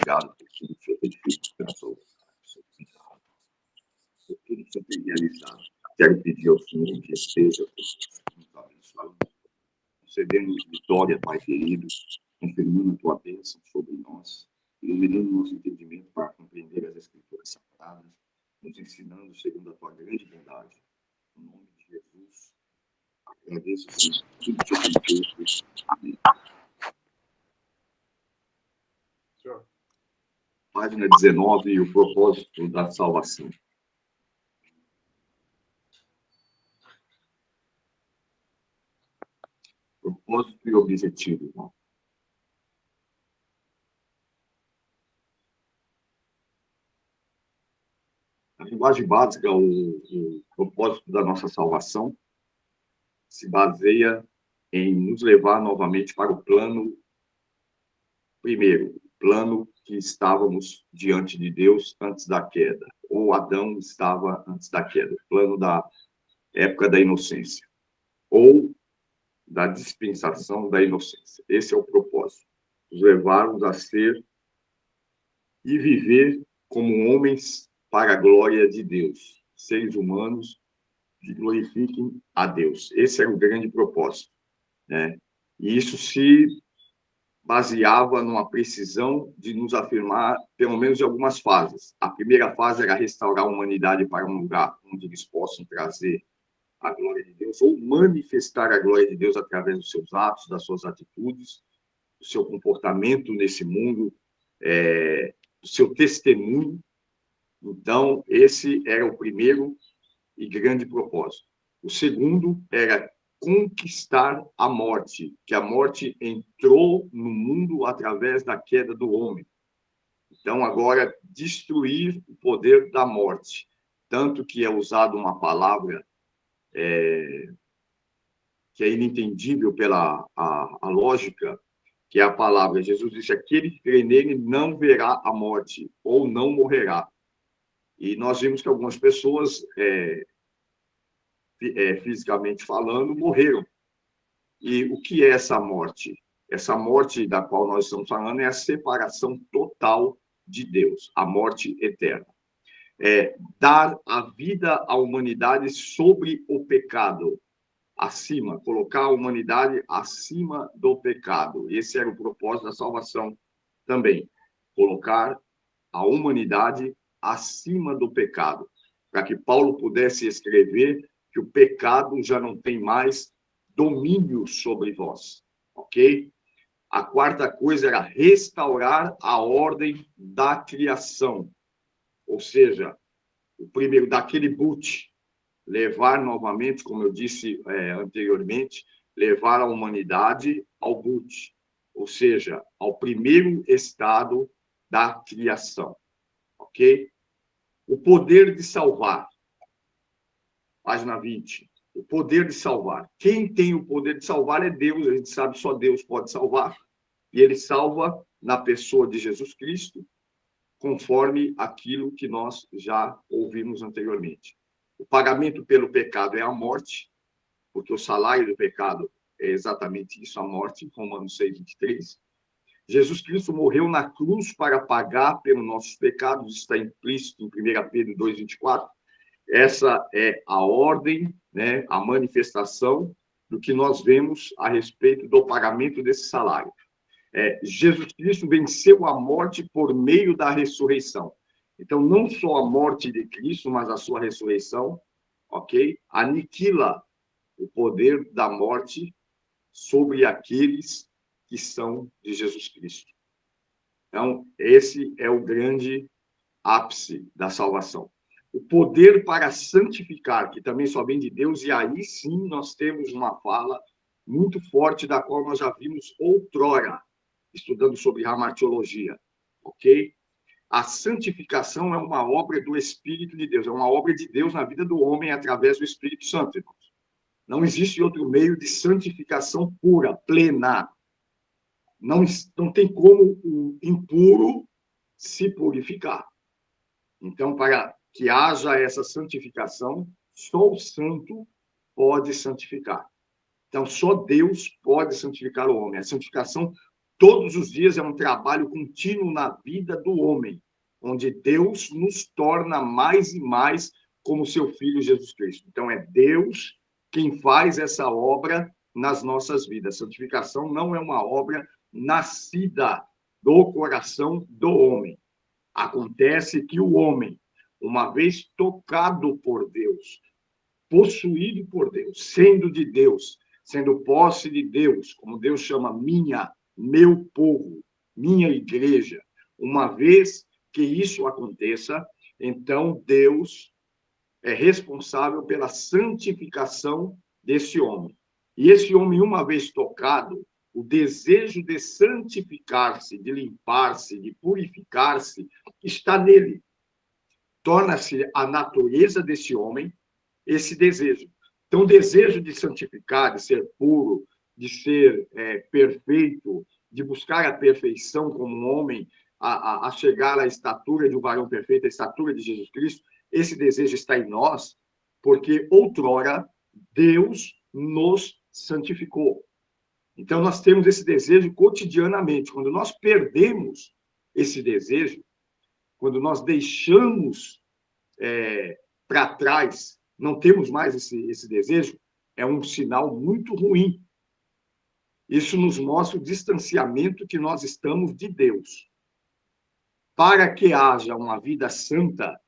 obrigado por tudo que o Senhor tem feito pela sua vida, por tudo que o Senhor tem realizado. Quero pedir ao Senhor que esteja nos abençoando, concedendo vitória, Pai querido, confirmando a tua bênção sobre nós, iluminando o nosso entendimento para compreender as Escrituras Sagradas, nos ensinando segundo a tua grande bondade. Em nome de Jesus, agradeço, Senhor, tudo que o Senhor tem feito. Amém. Página 19, o propósito da salvação. Propósito e objetivo, irmão. Na linguagem básica, o propósito da nossa salvação se baseia em nos levar novamente para o plano primeiro, o plano que estávamos diante de Deus antes da queda, ou Adão estava antes da queda, o plano da época da inocência, ou da dispensação da inocência. Esse é o propósito, nos levarmos a ser e viver como homens para a glória de Deus, seres humanos que glorifiquem a Deus. Esse é o grande propósito, né? E isso se baseava numa precisão de nos afirmar, pelo menos em algumas fases. A primeira fase era restaurar a humanidade para um lugar onde eles possam trazer a glória de Deus, ou manifestar a glória de Deus através dos seus atos, das suas atitudes, do seu comportamento nesse mundo, do seu testemunho. Então, esse era o primeiro e grande propósito. O segundo era conquistar a morte, que a morte entrou no mundo através da queda do homem. Então, agora, destruir o poder da morte. Tanto que é usada uma palavra que é inentendível pela a lógica, que é a palavra. Jesus disse, aquele que crê nele não verá a morte, ou não morrerá. E nós vimos que algumas pessoas, fisicamente falando, morreram. E o que é essa morte? Essa morte da qual nós estamos falando é a separação total de Deus, a morte eterna. É dar a vida à humanidade sobre o pecado, acima, colocar a humanidade acima do pecado. Esse era o propósito da salvação também, colocar a humanidade acima do pecado, para que Paulo pudesse escrever que o pecado já não tem mais domínio sobre vós, ok? A quarta coisa era restaurar a ordem da criação, ou seja, o primeiro, daquele boot, levar novamente, como eu disse anteriormente, levar a humanidade ao boot, ou seja, ao primeiro estado da criação, ok? O poder de salvar, página 20. O poder de salvar. Quem tem o poder de salvar é Deus. A gente sabe só Deus pode salvar. E ele salva na pessoa de Jesus Cristo, conforme aquilo que nós já ouvimos anteriormente. O pagamento pelo pecado é a morte, porque o salário do pecado é exatamente isso, a morte, Romanos 6:23. Jesus Cristo morreu na cruz para pagar pelos nossos pecados, está implícito em 1 Pedro 2:24. Essa é a ordem, né, a manifestação do que nós vemos a respeito do pagamento desse salário. Jesus Cristo venceu a morte por meio da ressurreição. Então, não só a morte de Cristo, mas a sua ressurreição, ok? Aniquila o poder da morte sobre aqueles que são de Jesus Cristo. Então, esse é o grande ápice da salvação. O poder para santificar, que também só vem de Deus, e aí sim nós temos uma fala muito forte, da qual nós já vimos outrora, estudando sobre hamartiologia, ok? A santificação é uma obra do Espírito de Deus, é uma obra de Deus na vida do homem através do Espírito Santo, irmãos. Não existe outro meio de santificação pura, plena. Não tem como o impuro se purificar. Então, para que haja essa santificação, só o santo pode santificar. Então, só Deus pode santificar o homem. A santificação Todos os dias é um trabalho contínuo na vida do homem, onde Deus nos torna mais e mais como seu Filho Jesus Cristo. Então, é Deus quem faz essa obra nas nossas vidas. Santificação não é uma obra nascida do coração do homem. Acontece que o homem, uma vez tocado por Deus, possuído por Deus, sendo de Deus, sendo posse de Deus, como Deus chama meu povo, minha igreja, uma vez que isso aconteça, então Deus é responsável pela santificação desse homem. E esse homem, uma vez tocado, o desejo de santificar-se, de limpar-se, de purificar-se, está nele. Torna-se a natureza desse homem esse desejo. Então, o desejo de santificar, de ser puro, de ser perfeito, de buscar a perfeição como um homem, a chegar à estatura de um varão perfeito, à estatura de Jesus Cristo, esse desejo está em nós, porque outrora Deus nos santificou. Então, nós temos esse desejo cotidianamente. Quando nós perdemos esse desejo, quando nós deixamos para trás, não temos mais esse desejo, é um sinal muito ruim. Isso nos mostra o distanciamento que nós estamos de Deus. Para que haja uma vida santa,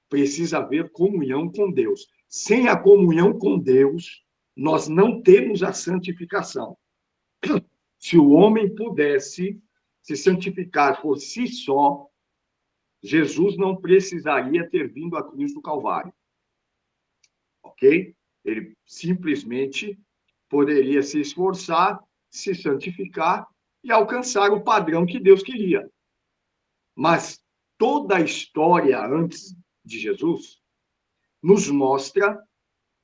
precisa haver comunhão com Deus. Sem a comunhão com Deus, nós não temos a santificação. Se o homem pudesse se santificar por si só, Jesus não precisaria ter vindo à cruz do Calvário. Ok? Ele simplesmente poderia se esforçar, se santificar e alcançar o padrão que Deus queria. Mas toda a história antes de Jesus nos mostra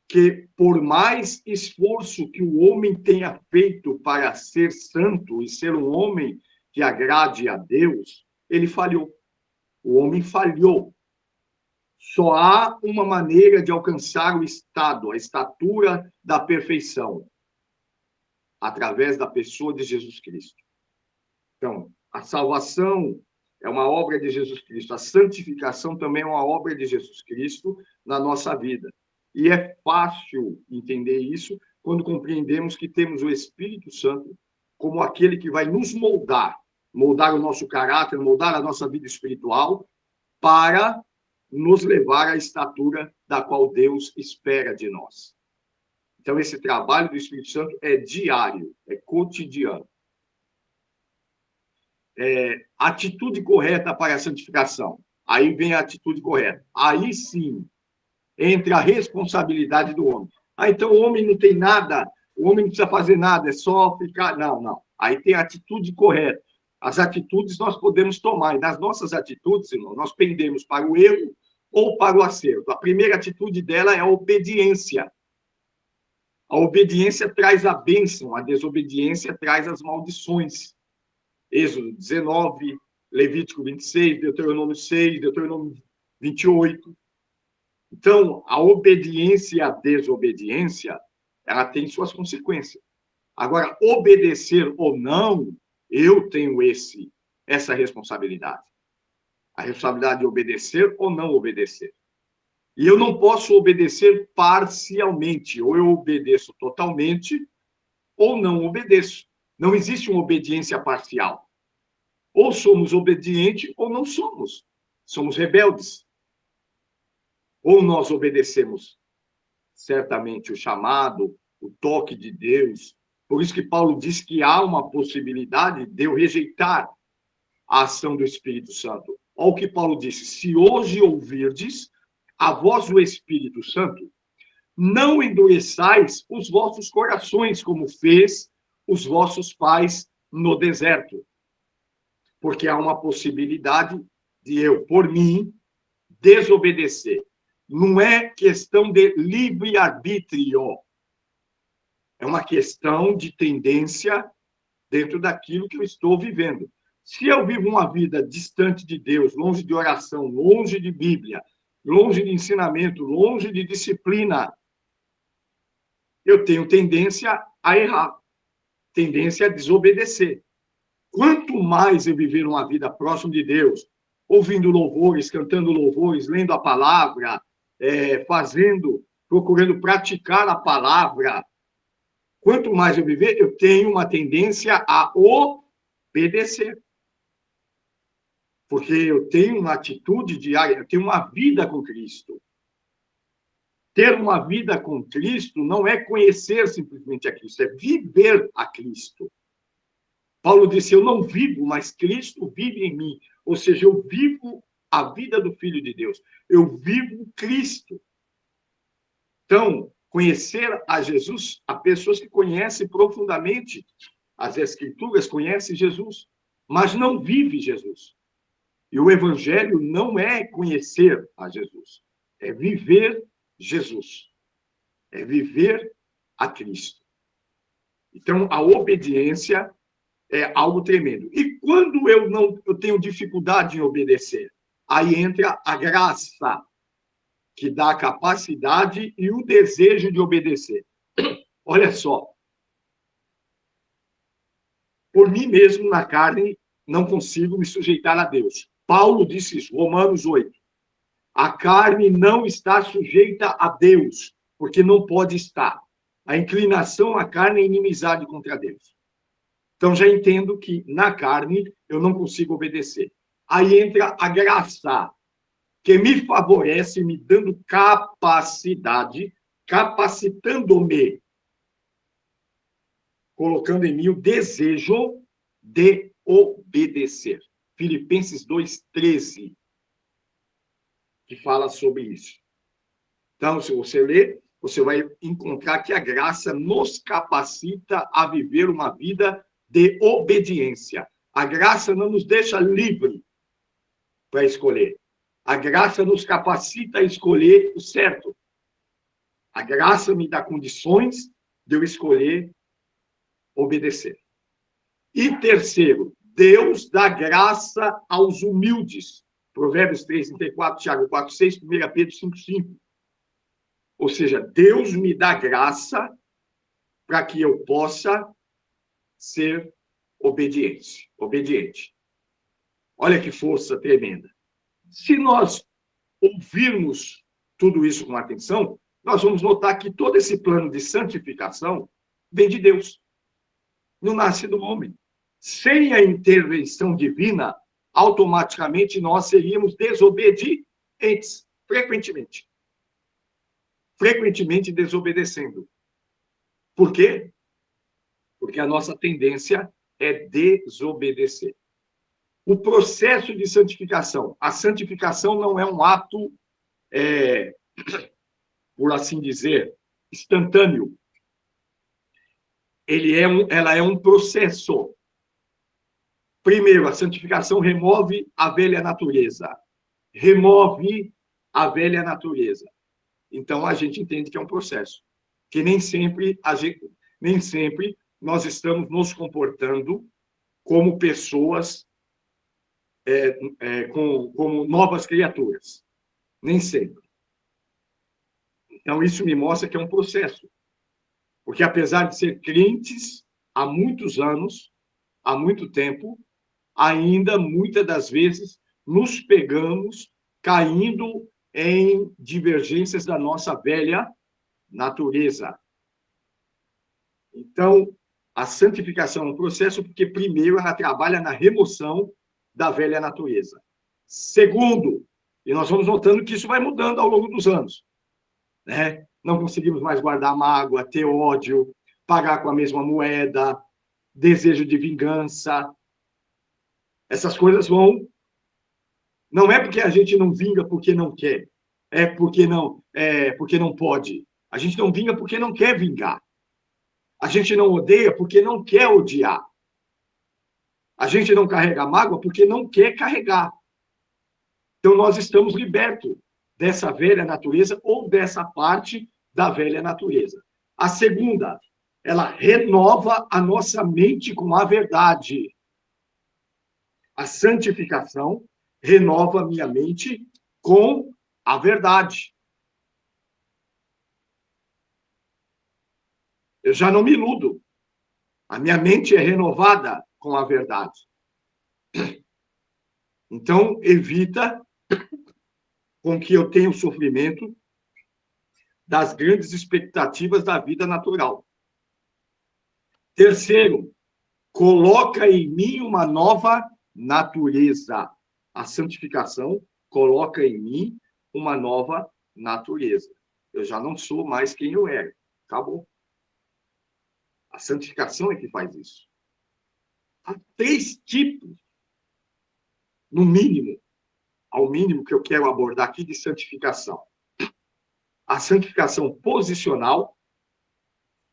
que, por mais esforço que o homem tenha feito para ser santo e ser um homem que agrade a Deus, ele falhou. O homem falhou. Só há uma maneira de alcançar o estado, a estatura da perfeição, através da pessoa de Jesus Cristo. Então, a salvação é uma obra de Jesus Cristo, a santificação também é uma obra de Jesus Cristo na nossa vida. E é fácil entender isso quando compreendemos que temos o Espírito Santo como aquele que vai nos moldar o nosso caráter, moldar a nossa vida espiritual para nos levar à estatura da qual Deus espera de nós. Então, esse trabalho do Espírito Santo é diário, é cotidiano. Atitude correta para a santificação. Aí vem a atitude correta. Aí sim, entra a responsabilidade do homem. Então o homem não tem nada, o homem não precisa fazer nada, é só ficar... Não. Aí tem a atitude correta. As atitudes nós podemos tomar, e nas nossas atitudes, irmão, nós pendemos para o erro ou para o acerto. A primeira atitude dela é a obediência. A obediência traz a bênção, a desobediência traz as maldições. Êxodo 19, Levítico 26, Deuteronômio 6, Deuteronômio 28. Então, a obediência e a desobediência, ela tem suas consequências. Agora, obedecer ou não, eu tenho essa responsabilidade. A responsabilidade de obedecer ou não obedecer. E eu não posso obedecer parcialmente. Ou eu obedeço totalmente, ou não obedeço. Não existe uma obediência parcial. Ou somos obedientes, ou não somos. Somos rebeldes. Ou nós obedecemos certamente o chamado, o toque de Deus. Por isso que Paulo diz que há uma possibilidade de eu rejeitar a ação do Espírito Santo. Olha o que Paulo disse: se hoje ouvirdes a voz do Espírito Santo, não endureçais os vossos corações, como fez os vossos pais no deserto. Porque há uma possibilidade de eu, por mim, desobedecer. Não é questão de livre-arbítrio. É uma questão de tendência dentro daquilo que eu estou vivendo. Se eu vivo uma vida distante de Deus, longe de oração, longe de Bíblia, longe de ensinamento, longe de disciplina, eu tenho tendência a errar, tendência a desobedecer. Quanto mais eu viver uma vida próxima de Deus, ouvindo louvores, cantando louvores, lendo a palavra, procurando praticar a palavra, quanto mais eu viver, eu tenho uma tendência a obedecer. Porque eu tenho uma atitude diária, eu tenho uma vida com Cristo. Ter uma vida com Cristo não é conhecer simplesmente a Cristo, é viver a Cristo. Paulo disse, eu não vivo, mas Cristo vive em mim. Ou seja, eu vivo a vida do Filho de Deus. Eu vivo Cristo. Então, conhecer a Jesus, há pessoas que conhecem profundamente as Escrituras, conhecem Jesus, mas não vivem Jesus. E o Evangelho não é conhecer a Jesus, é viver Jesus, é viver a Cristo. Então, a obediência é algo tremendo. E quando eu tenho dificuldade em obedecer, aí entra a graça, que dá a capacidade e o desejo de obedecer. Olha só. Por mim mesmo, na carne, não consigo me sujeitar a Deus. Paulo disse isso, Romanos 8. A carne não está sujeita a Deus, porque não pode estar. A inclinação à carne é inimizade contra Deus. Então, já entendo que na carne eu não consigo obedecer. Aí entra a graça, que me favorece, me dando capacidade, capacitando-me, colocando em mim o desejo de obedecer. Filipenses 2:13, que fala sobre isso. Então, se você ler, você vai encontrar que a graça nos capacita a viver uma vida de obediência. A graça não nos deixa livre para escolher. A graça nos capacita a escolher o certo. A graça me dá condições de eu escolher obedecer. E terceiro, Deus dá graça aos humildes. Provérbios 3:34, Tiago 4:6, 1 Pedro 5:5. Ou seja, Deus me dá graça para que eu possa ser obediente. Olha que força tremenda. Se nós ouvirmos tudo isso com atenção, nós vamos notar que todo esse plano de santificação vem de Deus. Não nasce do homem. Sem a intervenção divina, automaticamente nós seríamos desobedientes, frequentemente. Frequentemente desobedecendo. Por quê? Porque a nossa tendência é desobedecer. O processo de santificação. A santificação não é um ato, por assim dizer, instantâneo. Ela é um processo. Primeiro, a santificação remove a velha natureza. Remove a velha natureza. Então, a gente entende que é um processo. Que nem sempre nós estamos nos comportando como pessoas, como novas criaturas. Nem sempre. Então, isso me mostra que é um processo. Porque, apesar de ser crentes há muitos anos, há muito tempo, ainda, muitas das vezes, nos pegamos caindo em divergências da nossa velha natureza. Então, a santificação é um processo porque, primeiro, ela trabalha na remoção da velha natureza. Segundo, e nós vamos notando que isso vai mudando ao longo dos anos, né? Não conseguimos mais guardar mágoa, ter ódio, pagar com a mesma moeda, desejo de vingança. Essas coisas vão... Não é porque a gente não vinga porque não quer, porque não pode. A gente não vinga porque não quer vingar. A gente não odeia porque não quer odiar. A gente não carrega mágoa porque não quer carregar. Então, nós estamos libertos dessa velha natureza ou dessa parte da velha natureza. A segunda, ela renova a nossa mente com a verdade. A santificação renova a minha mente com a verdade. Eu já não me iludo. A minha mente é renovada com a verdade. Então, evita com que eu tenha o sofrimento das grandes expectativas da vida natural. Terceiro, coloca em mim uma nova natureza. A santificação coloca em mim uma nova natureza. Eu já não sou mais quem eu era. Acabou. A santificação é que faz isso. Há 3 tipos, no mínimo, ao mínimo que eu quero abordar aqui de santificação. A santificação posicional,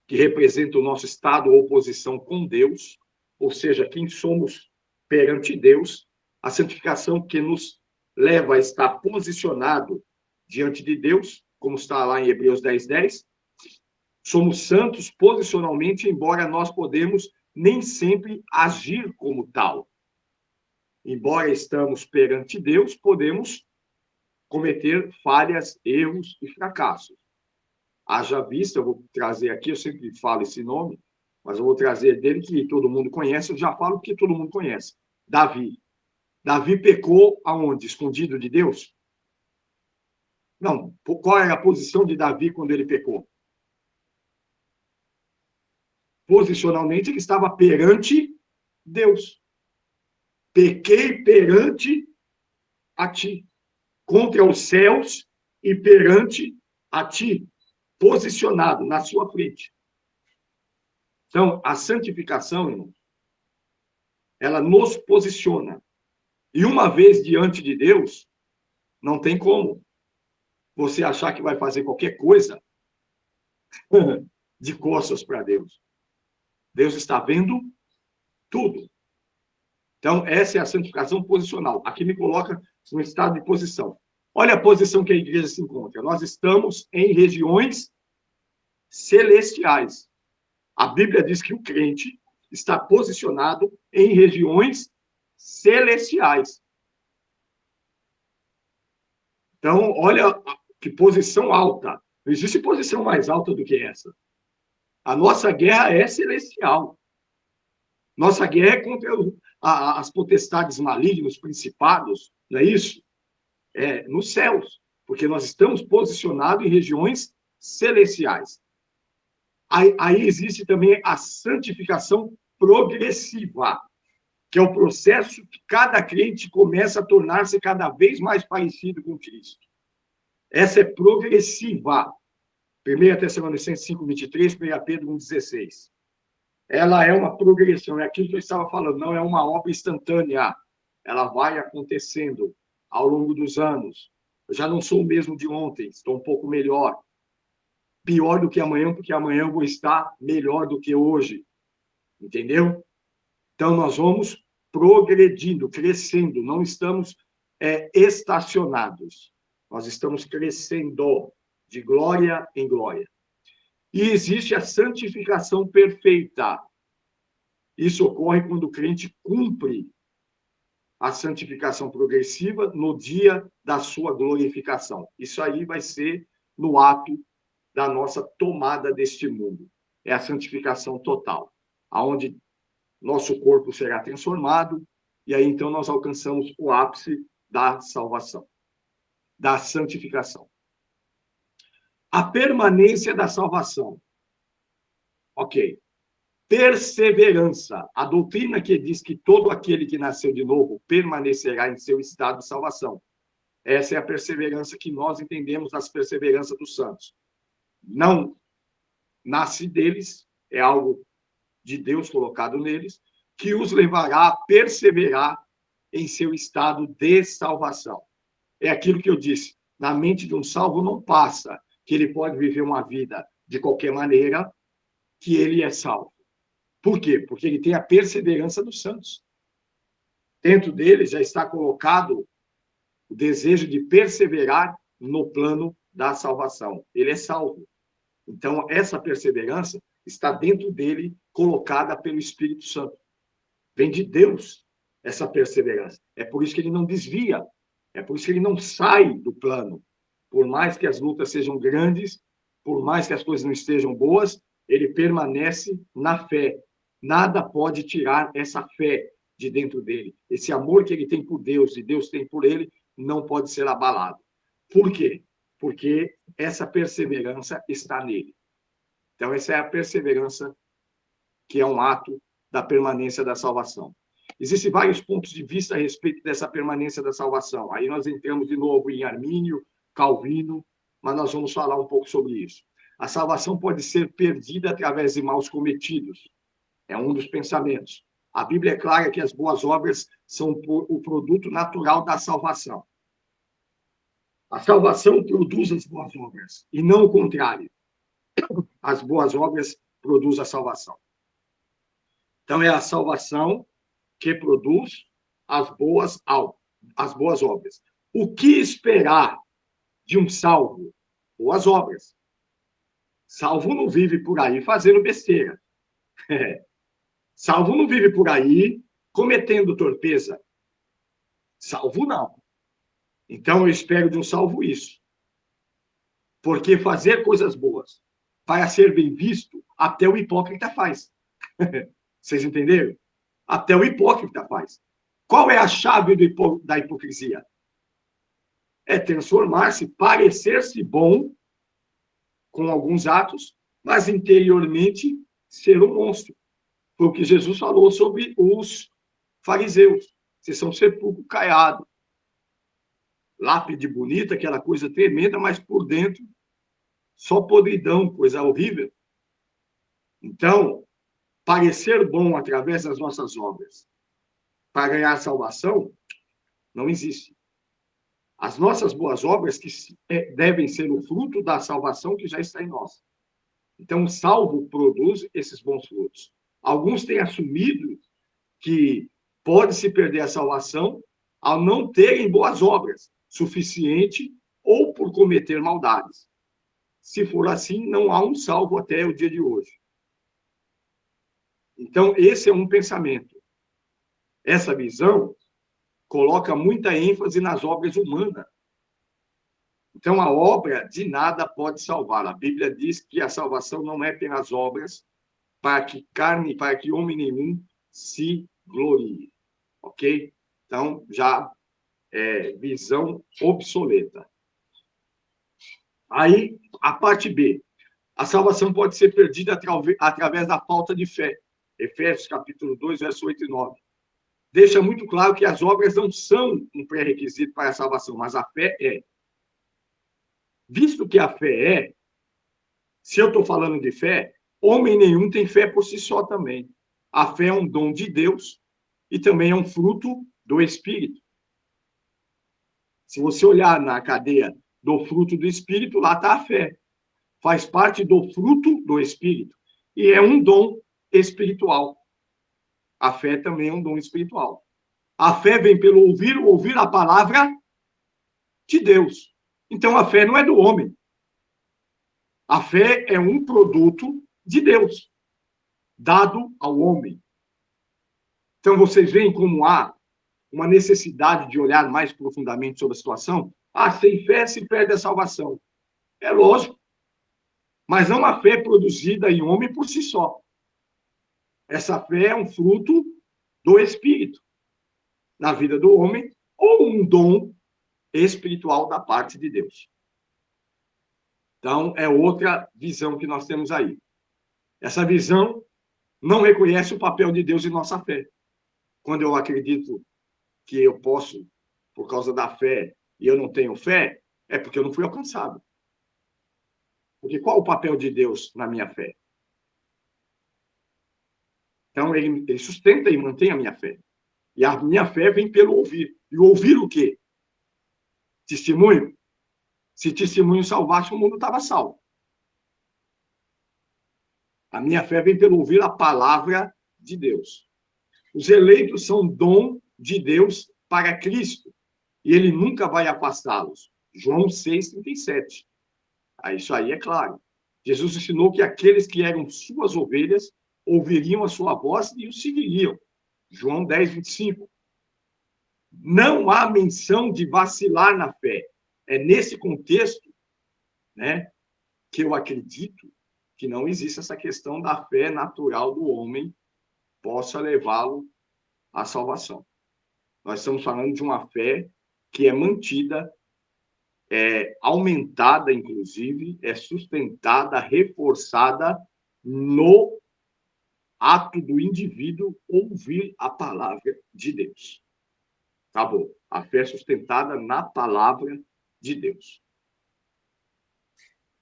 que representa o nosso estado ou posição com Deus, ou seja, quem somos perante Deus. A santificação que nos leva a estar posicionado diante de Deus, como está lá em Hebreus 10:10. Somos santos posicionalmente, embora nós podemos nem sempre agir como tal. Embora estamos perante Deus, podemos cometer falhas, erros e fracassos. Haja vista, eu vou trazer aqui, eu sempre falo esse nome, mas eu vou trazer dele que todo mundo conhece, eu já falo que todo mundo conhece. Davi. Davi pecou aonde? Escondido de Deus? Não. Qual era a posição de Davi quando ele pecou? Posicionalmente, ele estava perante Deus. Pequei perante a ti, contra os céus e perante a ti, posicionado na sua frente. Então, a santificação, irmão, ela nos posiciona. E uma vez diante de Deus, não tem como você achar que vai fazer qualquer coisa de costas para Deus. Deus está vendo tudo. Então, essa é a santificação posicional. Aqui me coloca no estado de posição. Olha a posição que a igreja se encontra. Nós estamos em regiões celestiais. A Bíblia diz que o crente está posicionado em regiões celestiais. Então, olha que posição alta. Não existe posição mais alta do que essa. A nossa guerra é celestial. Nossa guerra é contra as potestades malignas, os principados, não é isso? É nos céus, porque nós estamos posicionados em regiões celestiais. Aí existe também a santificação progressiva, que é o processo que cada crente começa a tornar-se cada vez mais parecido com Cristo. Essa é progressiva. 1 Tessalonicenses 5:23, 1 Pedro 1:16. Ela é uma progressão, é aquilo que eu estava falando, não é uma obra instantânea. Ela vai acontecendo ao longo dos anos. Eu já não sou o mesmo de ontem, estou um pouco melhor. Pior do que amanhã, porque amanhã eu vou estar melhor do que hoje. Entendeu? Então, nós vamos progredindo, crescendo, não estamos estacionados. Nós estamos crescendo de glória em glória. E existe a santificação perfeita. Isso ocorre quando o crente cumpre a santificação progressiva no dia da sua glorificação. Isso aí vai ser no ato da nossa tomada deste mundo. É a santificação total, aonde nosso corpo será transformado, e aí então nós alcançamos o ápice da salvação, da santificação. A permanência da salvação. Ok. Perseverança. A doutrina que diz que todo aquele que nasceu de novo permanecerá em seu estado de salvação. Essa é a perseverança que nós entendemos as perseveranças dos santos. Não nasce deles, é algo de Deus colocado neles, que os levará a perseverar em seu estado de salvação. É aquilo que eu disse, na mente de um salvo não passa que ele pode viver uma vida de qualquer maneira, que ele é salvo. Por quê? Porque ele tem a perseverança dos santos. Dentro dele já está colocado o desejo de perseverar no plano da salvação. Ele é salvo. Então, essa perseverança está dentro dele, colocada pelo Espírito Santo. Vem de Deus essa perseverança. É por isso que ele não desvia. É por isso que ele não sai do plano. Por mais que as lutas sejam grandes, por mais que as coisas não estejam boas, ele permanece na fé. Nada pode tirar essa fé de dentro dele. Esse amor que ele tem por Deus e Deus tem por ele não pode ser abalado. Por quê? Porque essa perseverança está nele. Então, essa é a perseverança que é um ato da permanência da salvação. Existem vários pontos de vista a respeito dessa permanência da salvação. Aí nós entramos de novo em Armínio, Calvino, mas nós vamos falar um pouco sobre isso. A salvação pode ser perdida através de maus cometidos. É um dos pensamentos. A Bíblia é clara que as boas obras são o produto natural da salvação. A salvação produz as boas obras, e não o contrário. As boas obras produzem a salvação. Então, é a salvação que produz as boas obras. O que esperar de um salvo? Boas obras. Salvo não vive por aí fazendo besteira. Salvo não vive por aí cometendo torpeza. Salvo não. Então, eu espero de um salvo isso. Porque fazer coisas boas para ser bem visto, até o hipócrita faz. Vocês entenderam? Até o hipócrita faz. Qual é a chave da hipocrisia? É transformar-se, parecer-se bom com alguns atos, mas interiormente ser um monstro. Foi o que Jesus falou sobre os fariseus. Vocês são sepulcro caiado. Lápide bonita, aquela coisa tremenda, mas por dentro só podridão, coisa horrível. Então, parecer bom através das nossas obras para ganhar salvação não existe. As nossas boas obras que devem ser o fruto da salvação que já está em nós. Então, o salvo produz esses bons frutos. Alguns têm assumido que pode se perder a salvação ao não terem boas obras suficiente ou por cometer maldades. Se for assim, não há um salvo até o dia de hoje. Então, esse é um pensamento. Essa visão coloca muita ênfase nas obras humanas. Então, a obra de nada pode salvar. A Bíblia diz que a salvação não é pelas obras, para que homem nenhum se glorie. Ok? Então, já é visão obsoleta. Aí, a parte B. A salvação pode ser perdida através da falta de fé. Efésios, capítulo 2, verso 8 e 9. Deixa muito claro que as obras não são um pré-requisito para a salvação, mas a fé é. Visto que a fé é, se eu estou falando de fé, homem nenhum tem fé por si só também. A fé é um dom de Deus e também é um fruto do Espírito. Se você olhar na cadeia do fruto do Espírito, lá está a fé. Faz parte do fruto do Espírito. E é um dom espiritual. A fé também é um dom espiritual. A fé vem pelo ouvir a palavra de Deus. Então, a fé não é do homem. A fé é um produto de Deus, dado ao homem. Então, vocês veem como há uma necessidade de olhar mais profundamente sobre a situação? Sem fé se perde a salvação. É lógico. Mas não uma fé produzida em homem por si só. Essa fé é um fruto do Espírito na vida do homem ou um dom espiritual da parte de Deus. Então, é outra visão que nós temos aí. Essa visão não reconhece o papel de Deus em nossa fé. Quando eu acredito que eu posso, por causa da fé, e eu não tenho fé, é porque eu não fui alcançado. Porque qual o papel de Deus na minha fé? Então, ele sustenta e mantém a minha fé. E a minha fé vem pelo ouvir. E ouvir o quê? Testemunho? Se testemunho salvasse, o mundo estava salvo. A minha fé vem pelo ouvir a palavra de Deus. Os eleitos são dom de Deus para Cristo. E ele nunca vai afastá-los. João 6,37. Isso aí é claro. Jesus ensinou que aqueles que eram suas ovelhas ouviriam a sua voz e o seguiriam. João 10,25. Não há menção de vacilar na fé. É nesse contexto, né, que eu acredito que não existe essa questão da fé natural do homem possa levá-lo à salvação. Nós estamos falando de uma fé que é mantida, é aumentada, inclusive, é sustentada, reforçada no ato do indivíduo ouvir a palavra de Deus. Tá bom? A fé é sustentada na palavra de Deus.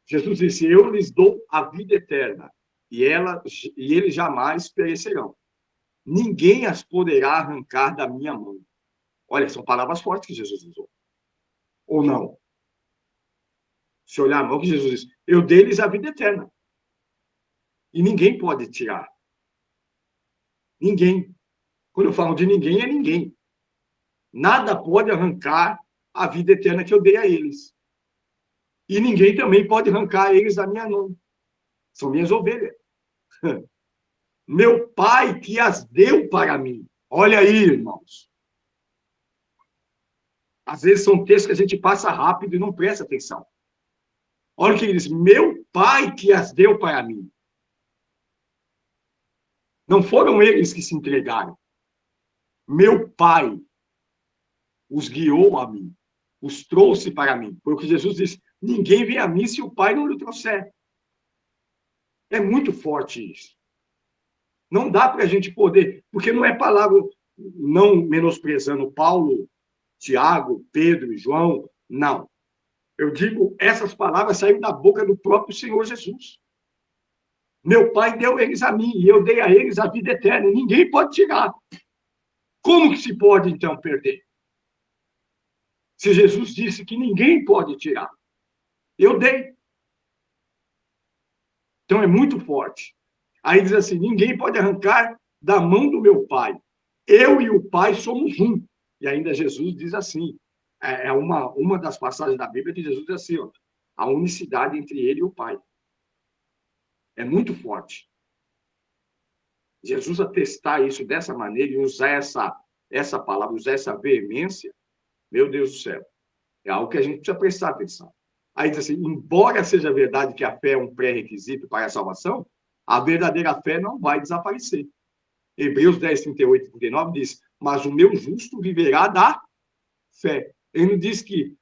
Jesus disse: eu lhes dou a vida eterna, e eles jamais perecerão. Ninguém as poderá arrancar da minha mão. Olha, são palavras fortes que Jesus usou. Ou não? Se olhar a mão que Jesus disse: eu dei-lhes a vida eterna. E ninguém pode tirar. Ninguém. Quando eu falo de ninguém, é ninguém. Nada pode arrancar a vida eterna que eu dei a eles. E ninguém também pode arrancar eles da minha mão. São minhas ovelhas. Meu Pai que as deu para mim. Olha aí, irmãos. Às vezes são textos que a gente passa rápido e não presta atenção. Olha o que ele diz: meu Pai que as deu para mim. Não foram eles que se entregaram. Meu Pai os guiou a mim, os trouxe para mim. Foi o que Jesus disse: ninguém vem a mim se o Pai não lhe trouxer. É muito forte isso. Não dá para a gente poder, porque não é palavra, não menosprezando Paulo, Tiago, Pedro e João, não. Eu digo, essas palavras saíram da boca do próprio Senhor Jesus. Meu Pai deu eles a mim, e eu dei a eles a vida eterna, e ninguém pode tirar. Como que se pode, então, perder? Se Jesus disse que ninguém pode tirar. Eu dei. Então, é muito forte. Aí diz assim: ninguém pode arrancar da mão do meu Pai. Eu e o Pai somos um. E ainda Jesus diz assim, é uma das passagens da Bíblia que Jesus diz assim, ó, a unicidade entre ele e o Pai. É muito forte. Jesus atestar isso dessa maneira e usar essa palavra, usar essa veemência, meu Deus do céu, é algo que a gente precisa prestar atenção. Aí diz assim: embora seja verdade que a fé é um pré-requisito para a salvação, a verdadeira fé não vai desaparecer. Hebreus 10, 38 e 39 diz: mas o meu justo viverá da fé. Ele não diz que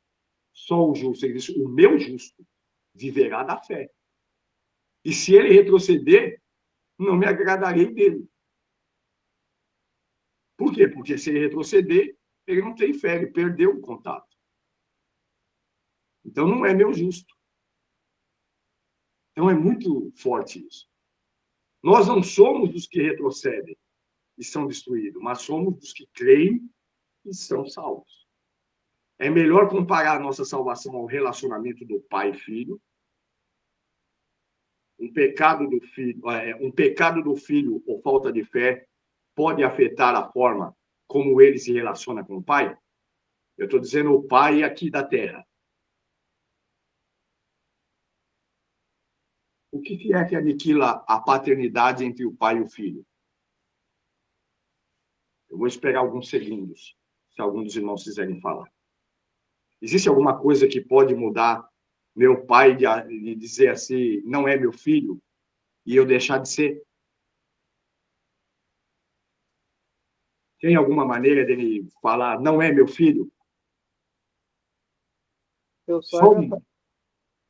só o justo, ele diz: o meu justo viverá da fé. E se ele retroceder, não me agradarei dele. Por quê? Porque se ele retroceder, ele não tem fé, ele perdeu o contato. Então não é meu justo. Então é muito forte isso. Nós não somos dos que retrocedem e são destruídos, mas somos dos que creem e são salvos. É melhor comparar a nossa salvação ao relacionamento do pai e filho. Um pecado do filho ou falta de fé pode afetar a forma como ele se relaciona com o pai? Eu estou dizendo o pai aqui da terra. O que é que aniquila a paternidade entre o pai e o filho? Eu vou esperar alguns segundos, se algum dos irmãos quiserem falar. Existe alguma coisa que pode mudar meu pai de dizer assim, não é meu filho, e eu deixar de ser? Tem alguma maneira dele falar, não é meu filho? Eu saiba,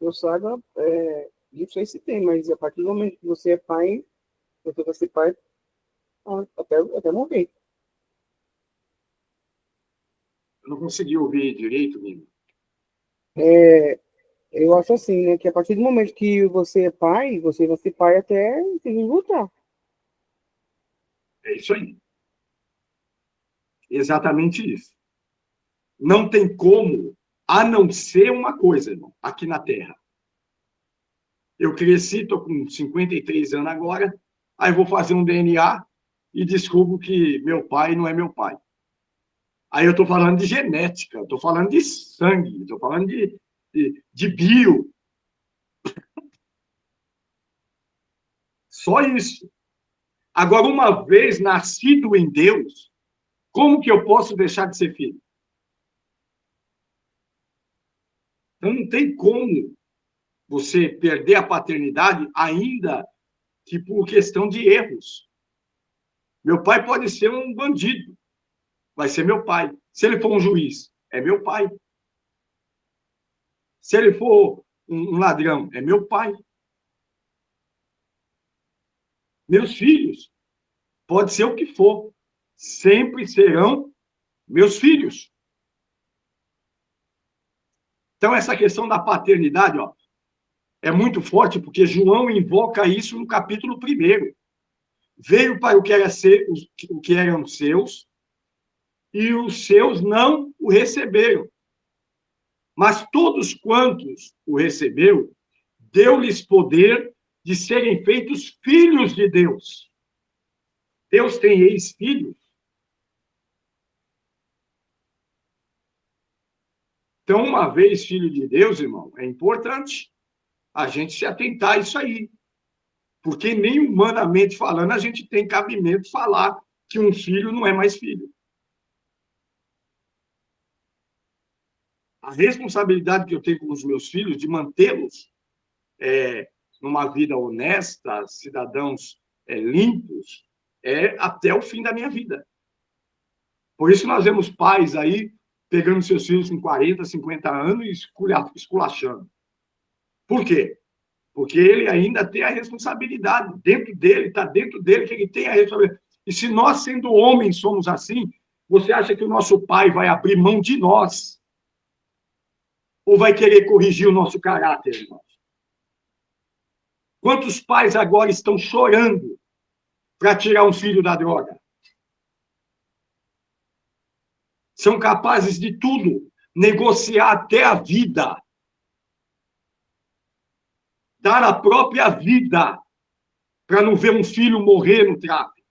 não sei se tem, mas a partir do momento que você é pai, você vai ser pai até morrer. Eu não consegui ouvir direito, Nino. Eu acho assim, né, que a partir do momento que você é pai, você vai ser pai até se voltar. É isso aí. Exatamente isso. Não tem como, a não ser uma coisa, irmão, aqui na Terra. Eu cresci, estou com 53 anos agora, aí vou fazer um DNA e descubro que meu pai não é meu pai. Aí eu estou falando de genética, estou falando de sangue, estou falando de bio. Só isso. Agora, uma vez nascido em Deus, como que eu posso deixar de ser filho? Então, não tem como você perder a paternidade, ainda que por questão de erros. Meu pai pode ser um bandido, vai ser meu pai. Se ele for um juiz, é meu pai. Se ele for um ladrão, é meu pai. Meus filhos, pode ser o que for, sempre serão meus filhos. Então, essa questão da paternidade, ó, é muito forte, porque João invoca isso no capítulo 1. Veio para o que era o que eram seus, e os seus não o receberam. Mas todos quantos o receberam, deu-lhes poder de serem feitos filhos de Deus. Deus tem ex-filhos. Então, uma vez filho de Deus, irmão, é importante a gente se atentar a isso aí. Porque nem humanamente falando, a gente tem cabimento falar que um filho não é mais filho. A responsabilidade que eu tenho com os meus filhos de mantê-los numa vida honesta, cidadãos limpos, até o fim da minha vida. Por isso nós vemos pais aí pegando seus filhos com 40, 50 anos e esculachando. Por quê? Porque ele ainda tem a responsabilidade dentro dele, está dentro dele que ele tem a responsabilidade. E se nós, sendo homens, somos assim, você acha que o nosso pai vai abrir mão de nós? Ou vai querer corrigir o nosso caráter, irmãos? Quantos pais agora estão chorando para tirar um filho da droga? São capazes de tudo, negociar até a vida, dar a própria vida para não ver um filho morrer no tráfico.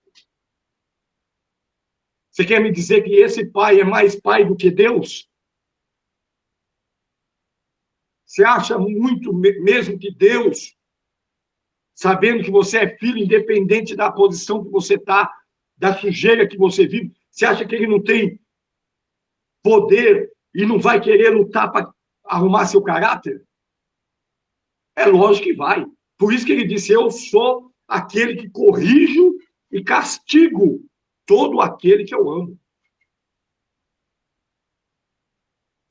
Você quer me dizer que esse pai é mais pai do que Deus? Você acha muito mesmo que Deus, sabendo que você é filho, independente da posição que você está, da sujeira que você vive, você acha que ele não tem poder e não vai querer lutar para arrumar seu caráter? É lógico que vai. Por isso que ele disse, eu sou aquele que corrijo e castigo todo aquele que eu amo.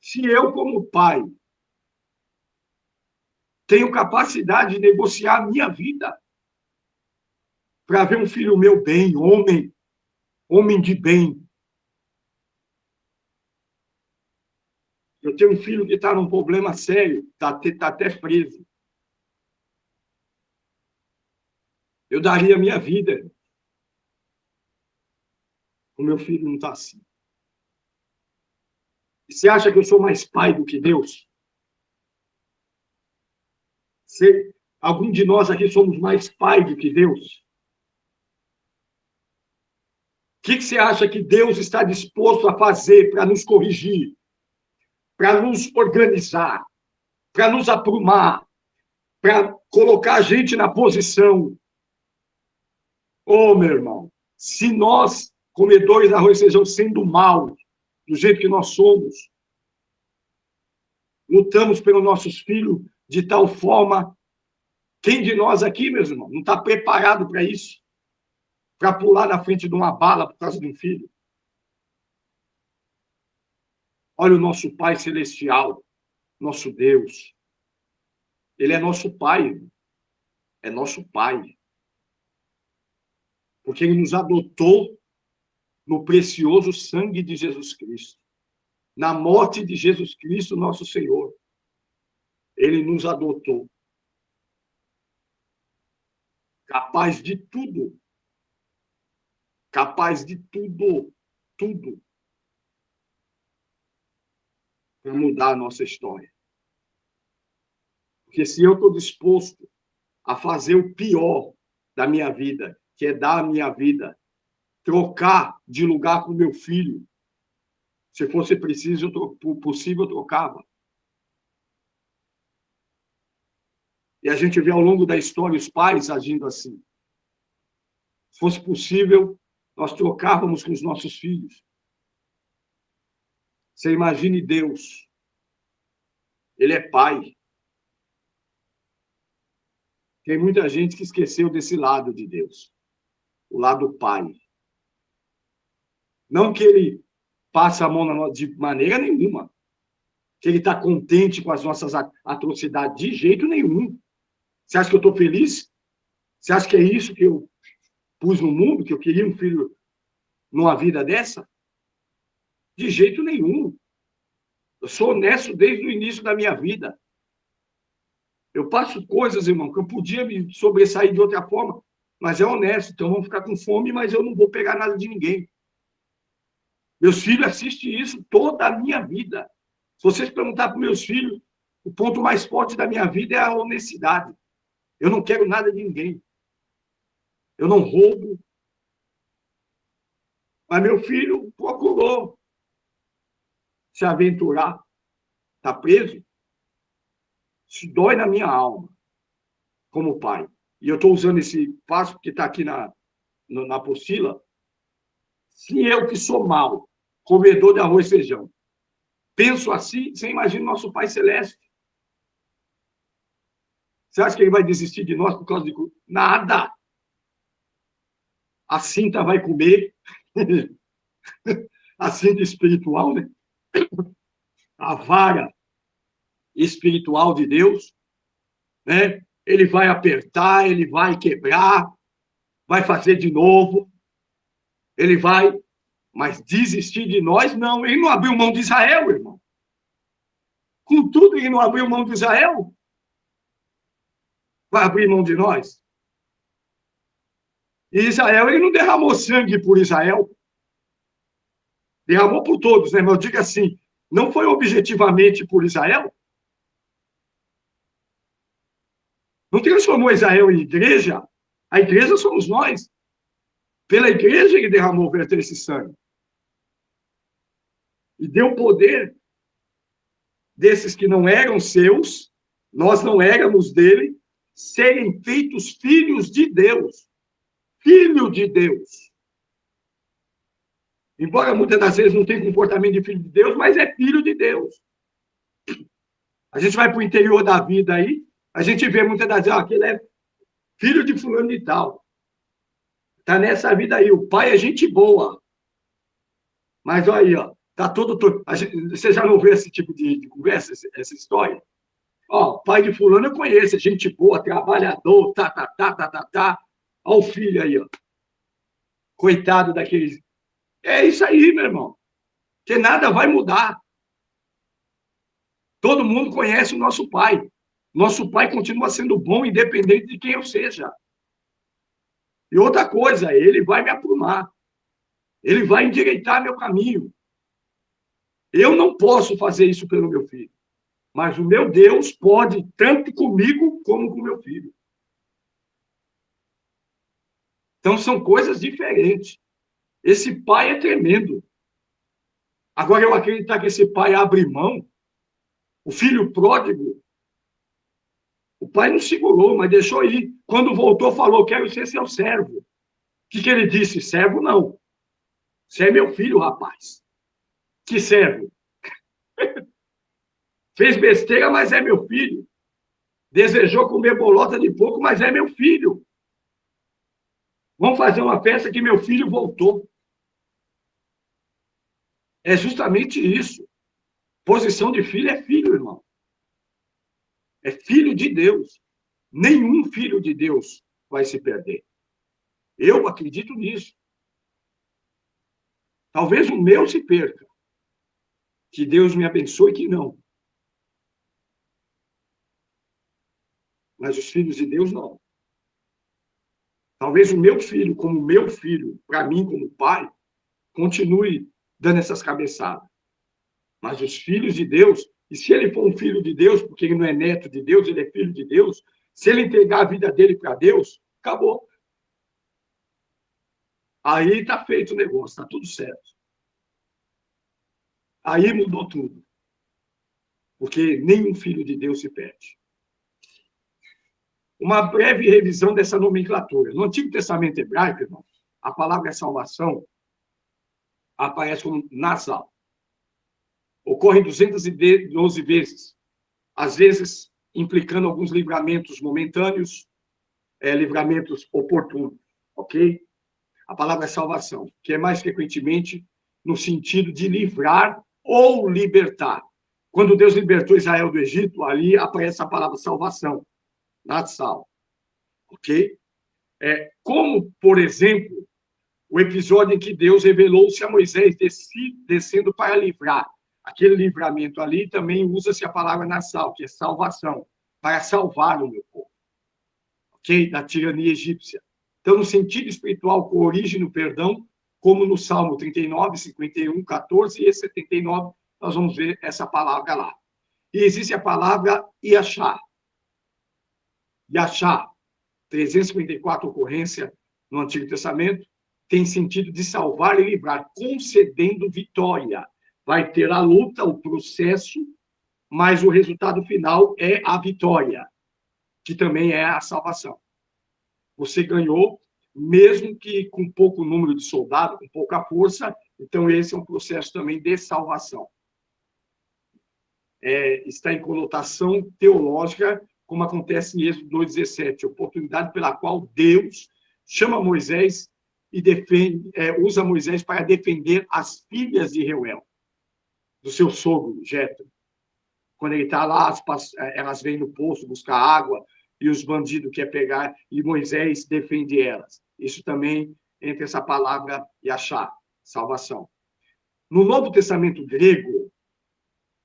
Se eu, como pai, tenho capacidade de negociar a minha vida para ver um filho meu bem, homem de bem. Eu tenho um filho que está num problema sério, está até preso. Eu daria a minha vida. O meu filho não está assim. E você acha que eu sou mais pai do que Deus? Algum de nós aqui somos mais pai do que Deus? O que você acha que Deus está disposto a fazer para nos corrigir, para nos organizar, para nos aprumar, para colocar a gente na posição? Ô, meu irmão, se nós, comedores de arroz e feijão, sendo mal, do jeito que nós somos, lutamos pelos nossos filhos de tal forma, quem de nós aqui, meus irmãos, não está preparado para isso? Para pular na frente de uma bala por causa de um filho? Olha o nosso Pai Celestial, nosso Deus. Ele é nosso Pai. É nosso Pai. Porque Ele nos adotou no precioso sangue de Jesus Cristo. Na morte de Jesus Cristo, nosso Senhor. Ele nos adotou. Capaz de tudo. Capaz de tudo. Tudo. Para mudar a nossa história. Porque se eu estou disposto a fazer o pior da minha vida, que é dar a minha vida, trocar de lugar com o meu filho, se fosse preciso, possível, eu trocava. E a gente vê ao longo da história os pais agindo assim. Se fosse possível, nós trocávamos com os nossos filhos. Você imagine Deus. Ele é pai. Tem muita gente que esqueceu desse lado de Deus. O lado pai. Não que ele passe a mão na nossa, de maneira nenhuma. Que ele está contente com as nossas atrocidades, de jeito nenhum. Você acha que eu estou feliz? Você acha que é isso que eu pus no mundo, que eu queria um filho numa vida dessa? De jeito nenhum. Eu sou honesto desde o início da minha vida. Eu passo coisas, irmão, que eu podia me sobressair de outra forma, mas é honesto. Então, vão ficar com fome, mas eu não vou pegar nada de ninguém. Meus filhos assistem isso toda a minha vida. Se vocês perguntarem para meus filhos, o ponto mais forte da minha vida é a honestidade. Eu não quero nada de ninguém. Eu não roubo. Mas meu filho procurou se aventurar. Está preso. Isso dói na minha alma, como pai. E eu estou usando esse passo que está aqui na apostila. Se eu que sou mau, comedor de arroz e feijão, penso assim, você imagina o nosso Pai Celeste. Você acha que ele vai desistir de nós por causa de nada? A cinta vai comer. A cinta espiritual, né? A vara espiritual de Deus, né? Ele vai apertar, ele vai quebrar, vai fazer de novo. Ele vai, mas desistir de nós, não. Ele não abriu mão de Israel, irmão. Contudo, ele não abriu mão de Israel. Vai abrir mão de nós? E Israel, ele não derramou sangue por Israel. Derramou por todos, né? Mas eu digo assim, não foi objetivamente por Israel? Não transformou Israel em igreja? A igreja somos nós. Pela igreja ele derramou, verter esse sangue. E deu poder desses que não eram seus, nós não éramos dele, serem feitos filhos de Deus. Filho de Deus. Embora muitas das vezes não tenha comportamento de filho de Deus, mas é filho de Deus. A gente vai para o interior da vida aí, a gente vê muitas das vezes, aquele é filho de fulano de tal. Está nessa vida aí, o pai é gente boa. Mas olha aí, ó, tá todo... Você já não vê esse tipo de conversa, essa história? Ó, pai de fulano eu conheço, é gente boa, trabalhador, tá. Olha o filho aí, ó. Coitado daqueles... É isso aí, meu irmão. Que nada vai mudar. Todo mundo conhece o nosso pai. Nosso pai continua sendo bom, independente de quem eu seja. E outra coisa, ele vai me aprumar. Ele vai endireitar meu caminho. Eu não posso fazer isso pelo meu filho. Mas o meu Deus pode, tanto comigo como com meu filho. Então, são coisas diferentes. Esse pai é tremendo. Agora, eu acreditar que esse pai abre mão, o filho pródigo, o pai não segurou, mas deixou ir. Quando voltou, falou, quero ser seu servo. O que ele disse? Servo não. Você é meu filho, rapaz. Que servo? Fez besteira, mas é meu filho. Desejou comer bolota de porco, mas é meu filho. Vamos fazer uma festa que meu filho voltou. É justamente isso. Posição de filho é filho, irmão. É filho de Deus. Nenhum filho de Deus vai se perder. Eu acredito nisso. Talvez o meu se perca. Que Deus me abençoe que não. Mas os filhos de Deus não. Talvez o meu filho, como meu filho, para mim como pai, continue dando essas cabeçadas. Mas os filhos de Deus, e se ele for um filho de Deus, porque ele não é neto de Deus, ele é filho de Deus, se ele entregar a vida dele para Deus, acabou. Aí está feito o negócio, está tudo certo. Aí mudou tudo. Porque nenhum filho de Deus se perde. Uma breve revisão dessa nomenclatura. No Antigo Testamento hebraico, irmão, a palavra salvação aparece como Nazal. Ocorre 212 vezes. Às vezes, implicando alguns livramentos momentâneos, livramentos oportunos. Ok? A palavra salvação, que é mais frequentemente no sentido de livrar ou libertar. Quando Deus libertou Israel do Egito, ali aparece a palavra salvação, natsal. Ok? Como, por exemplo, o episódio em que Deus revelou-se a Moisés descendo para livrar. Aquele livramento ali também usa-se a palavra natsal, que é salvação, para salvar o meu povo. Ok? Da tirania egípcia. Então, no sentido espiritual, com origem no perdão, como no Salmo 39, 51, 14 e 79, nós vamos ver essa palavra lá. E existe a palavra Yashá. Yashá, 354 ocorrência no Antigo Testamento, tem sentido de salvar e livrar, concedendo vitória. Vai ter a luta, o processo, mas o resultado final é a vitória, que também é a salvação. Você ganhou, mesmo que com pouco número de soldados, com pouca força, então esse é um processo também de salvação. Está em conotação teológica, como acontece em Êxodo 2,17, oportunidade pela qual Deus chama Moisés e usa Moisés para defender as filhas de Reuel, do seu sogro, Jetro. Quando ele está lá, elas vêm no poço buscar água, e os bandidos querem pegar, e Moisés defende elas. Isso também entra essa palavra Yashá, salvação. No Novo Testamento grego,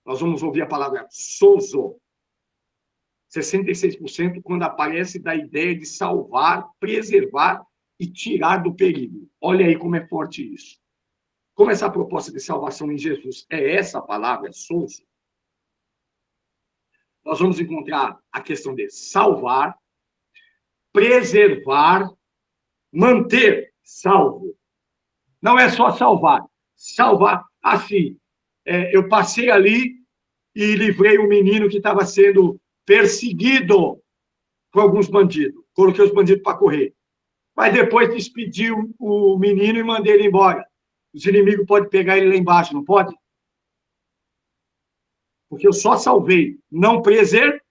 nós vamos ouvir a palavra sozo, 66%, quando aparece da ideia de salvar, preservar e tirar do perigo. Olha aí como é forte isso. Como essa proposta de salvação em Jesus é essa palavra, sozo, nós vamos encontrar a questão de salvar, preservar, manter salvo. Não é só salvar. Salvar, assim, eu passei ali e livrei um menino que estava sendo perseguido por alguns bandidos. Coloquei os bandidos para correr. Mas depois despedi o menino e mandei ele embora. Os inimigos podem pegar ele lá embaixo, não pode? Porque eu só salvei, não preservei.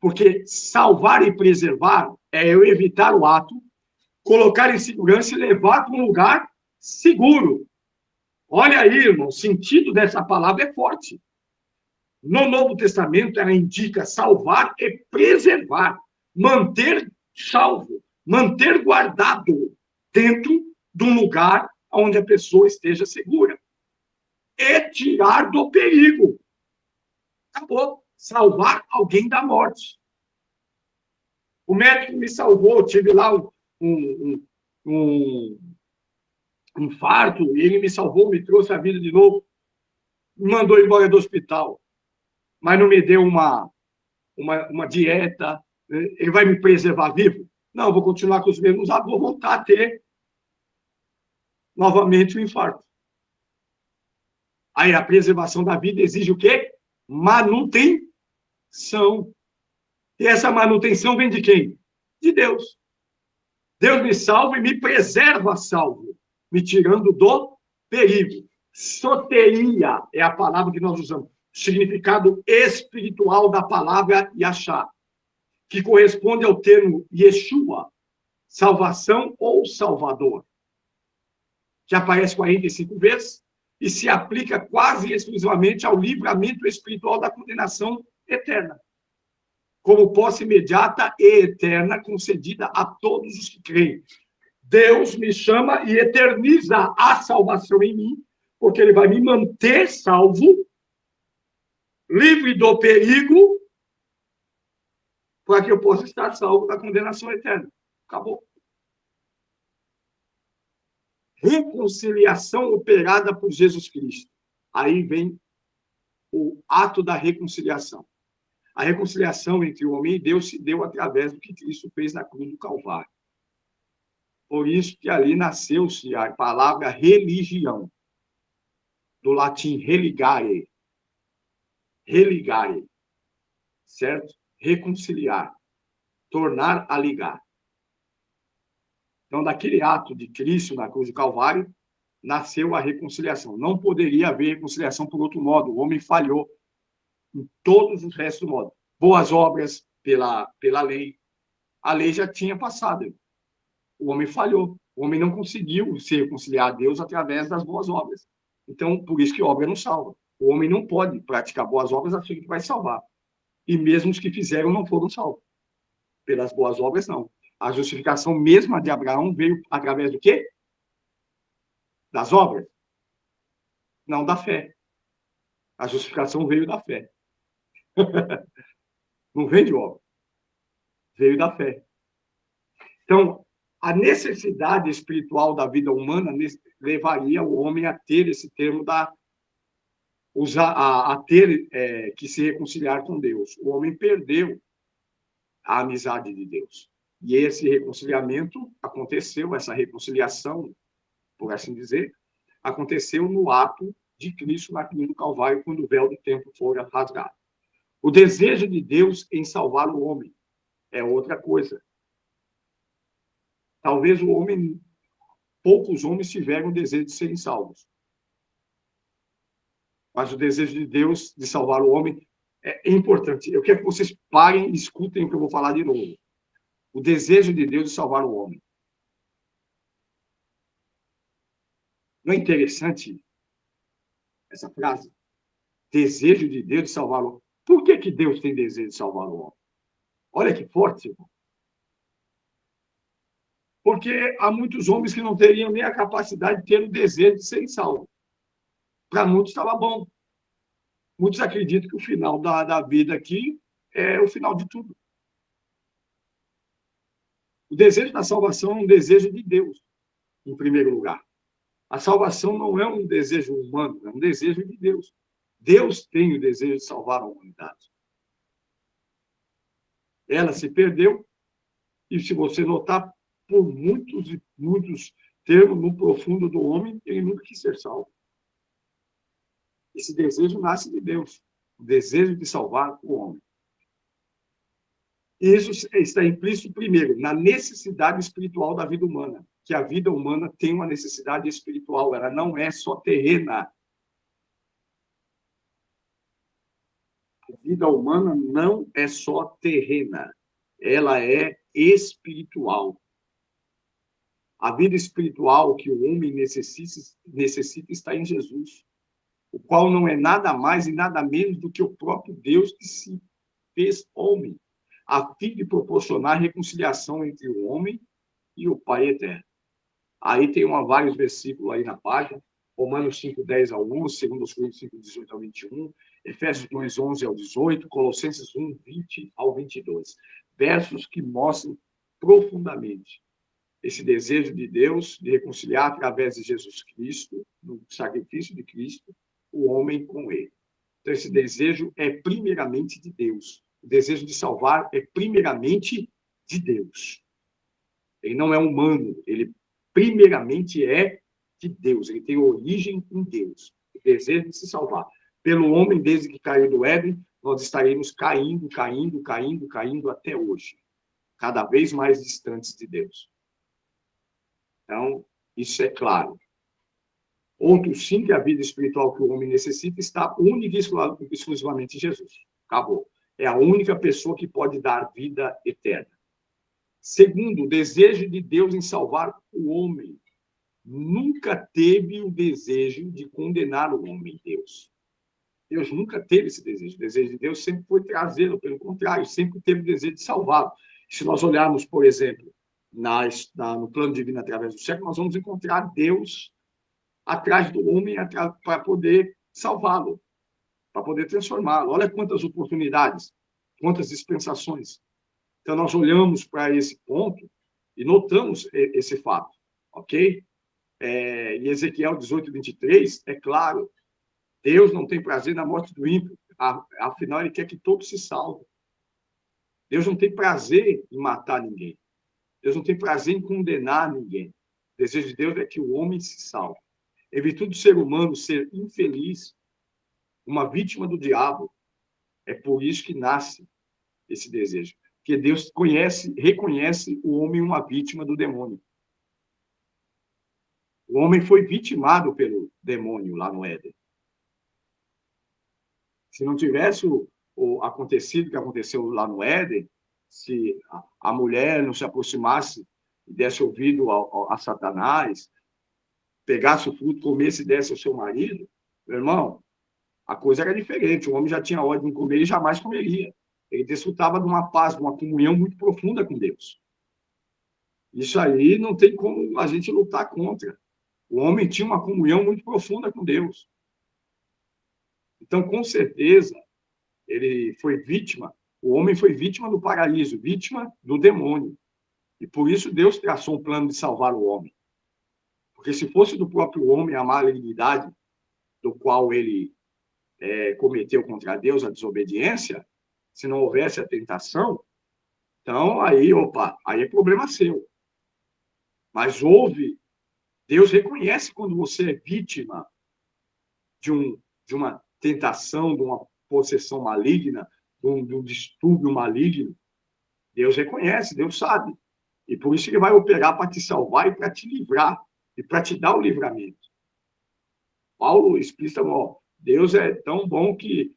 Porque salvar e preservar é eu evitar o ato, colocar em segurança e levar para um lugar seguro. Olha aí, irmão, o sentido dessa palavra é forte. No Novo Testamento, ela indica salvar e preservar, manter salvo, manter guardado dentro de um lugar onde a pessoa esteja segura. E tirar do perigo. Acabou. Salvar alguém da morte. O médico me salvou, tive lá um infarto, e ele me salvou, me trouxe a vida de novo, me mandou embora do hospital, mas não me deu uma dieta, ele vai me preservar vivo? Não, vou continuar com os mesmos hábitos, vou voltar a ter novamente o infarto. Aí a preservação da vida exige o quê? Manutenção. E essa manutenção vem de quem? De Deus. Deus me salva e me preserva salvo, me tirando do perigo. Soteria é a palavra que nós usamos. Significado espiritual da palavra Yashá, que corresponde ao termo Yeshua, salvação ou salvador, que aparece 45 vezes e se aplica quase exclusivamente ao livramento espiritual da condenação eterna, como posse imediata e eterna concedida a todos os que creem. Deus me chama e eterniza a salvação em mim, porque ele vai me manter salvo, livre do perigo, para que eu possa estar salvo da condenação eterna. Acabou. Reconciliação operada por Jesus Cristo. Aí vem o ato da reconciliação. A reconciliação entre o homem e Deus se deu através do que Cristo fez na cruz do Calvário. Por isso que ali nasceu-se a palavra religião, do latim religare. Religare, certo? Reconciliar, tornar a ligar. Então, daquele ato de Cristo na cruz do Calvário, nasceu a reconciliação. Não poderia haver reconciliação por outro modo. O homem falhou em todos os restos do modo. Boas obras pela lei. A lei já tinha passado. O homem falhou. O homem não conseguiu se reconciliar a Deus através das boas obras. Então, por isso que obra não salva. O homem não pode praticar boas obras achando que vai salvar. E mesmo os que fizeram não foram salvos. Pelas boas obras, não. A justificação mesma de Abraão veio através do quê? Das obras? Não da fé. A justificação veio da fé. Não veio de obra. Veio da fé. Então, a necessidade espiritual da vida humana levaria o homem a ter esse termo a ter que se reconciliar com Deus. O homem perdeu a amizade de Deus. E esse reconciliamento aconteceu, essa reconciliação, por assim dizer, aconteceu no ato de Cristo na cruz do Calvário, quando o véu do templo foi rasgado. O desejo de Deus em salvar o homem é outra coisa. Talvez poucos homens tiveram o desejo de serem salvos. Mas o desejo de Deus de salvar o homem é importante. Eu quero que vocês parem e escutem o que eu vou falar de novo. O desejo de Deus de salvar o homem. Não é interessante essa frase? Desejo de Deus de salvar o homem. Por que Deus tem desejo de salvar o homem? Olha que forte, irmão. Porque há muitos homens que não teriam nem a capacidade de ter o desejo de serem salvos. Para muitos estava bom. Muitos acreditam que o final da vida aqui é o final de tudo. O desejo da salvação é um desejo de Deus, em primeiro lugar. A salvação não é um desejo humano, é um desejo de Deus. Deus tem o desejo de salvar a humanidade. Ela se perdeu, e se você notar, por muitos termos, no profundo do homem, ele nunca quis ser salvo. Esse desejo nasce de Deus, o desejo de salvar o homem. E isso está implícito, primeiro, na necessidade espiritual da vida humana, que a vida humana tem uma necessidade espiritual, ela não é só terrena. A vida humana não é só terrena, ela é espiritual. A vida espiritual que o homem necessita está em Jesus, o qual não é nada mais e nada menos do que o próprio Deus que se fez homem, a fim de proporcionar reconciliação entre o homem e o Pai eterno. Aí tem vários versículos aí na página, Romanos 5, 10 ao 11, 2 Coríntios 5, 18 ao 21, Efésios 2, 11 ao 18, Colossenses 1, 20 ao 22. Versos que mostram profundamente esse desejo de Deus de reconciliar através de Jesus Cristo, no sacrifício de Cristo, o homem com ele. Então, esse desejo é primeiramente de Deus. O desejo de salvar é primeiramente de Deus. Ele não é humano, ele primeiramente é de Deus. Ele tem origem em Deus. O desejo de se salvar. Pelo homem, desde que caiu do Éden, nós estaremos caindo até hoje. Cada vez mais distantes de Deus. Então, isso é claro. Outro sim que a vida espiritual que o homem necessita está única e exclusivamente em Jesus. Acabou. É a única pessoa que pode dar vida eterna. Segundo, o desejo de Deus em salvar o homem. Nunca teve o desejo de condenar o homem, Deus. Deus nunca teve esse desejo. O desejo de Deus sempre foi trazê-lo, pelo contrário, sempre teve o desejo de salvá-lo. Se nós olharmos, por exemplo, no plano divino através do século, nós vamos encontrar Deus atrás do homem para poder salvá-lo, para poder transformá-lo. Olha quantas oportunidades, quantas dispensações. Então, nós olhamos para esse ponto e notamos esse fato, ok? Em Ezequiel 18, 23, é claro, Deus não tem prazer na morte do ímpio, afinal, ele quer que todos se salvem. Deus não tem prazer em matar ninguém. Deus não tem prazer em condenar ninguém. O desejo de Deus é que o homem se salve. Em virtude do ser humano ser infeliz, uma vítima do diabo, é por isso que nasce esse desejo. Porque Deus reconhece o homem uma vítima do demônio. O homem foi vitimado pelo demônio lá no Éden. Se não tivesse acontecido o que aconteceu lá no Éden, se a mulher não se aproximasse e desse ouvido a Satanás, pegasse o fruto, comesse e desse ao seu marido, meu irmão, a coisa era diferente. O homem já tinha ordem de comer e jamais comeria. Ele desfrutava de uma paz, de uma comunhão muito profunda com Deus. Isso aí não tem como a gente lutar contra. O homem tinha uma comunhão muito profunda com Deus. Então, com certeza, ele foi vítima, o homem foi vítima do paraíso, vítima do demônio. E por isso Deus traçou um plano de salvar o homem. Porque se fosse do próprio homem a malignidade do qual ele cometeu contra Deus, a desobediência, se não houvesse a tentação, então aí é problema seu. Mas Deus reconhece quando você é vítima de uma tentação, de uma possessão maligna, de um distúrbio maligno. Deus reconhece, Deus sabe. E por isso ele vai operar para te salvar e para te livrar, e para te dar o livramento. Paulo explica, Deus é tão bom que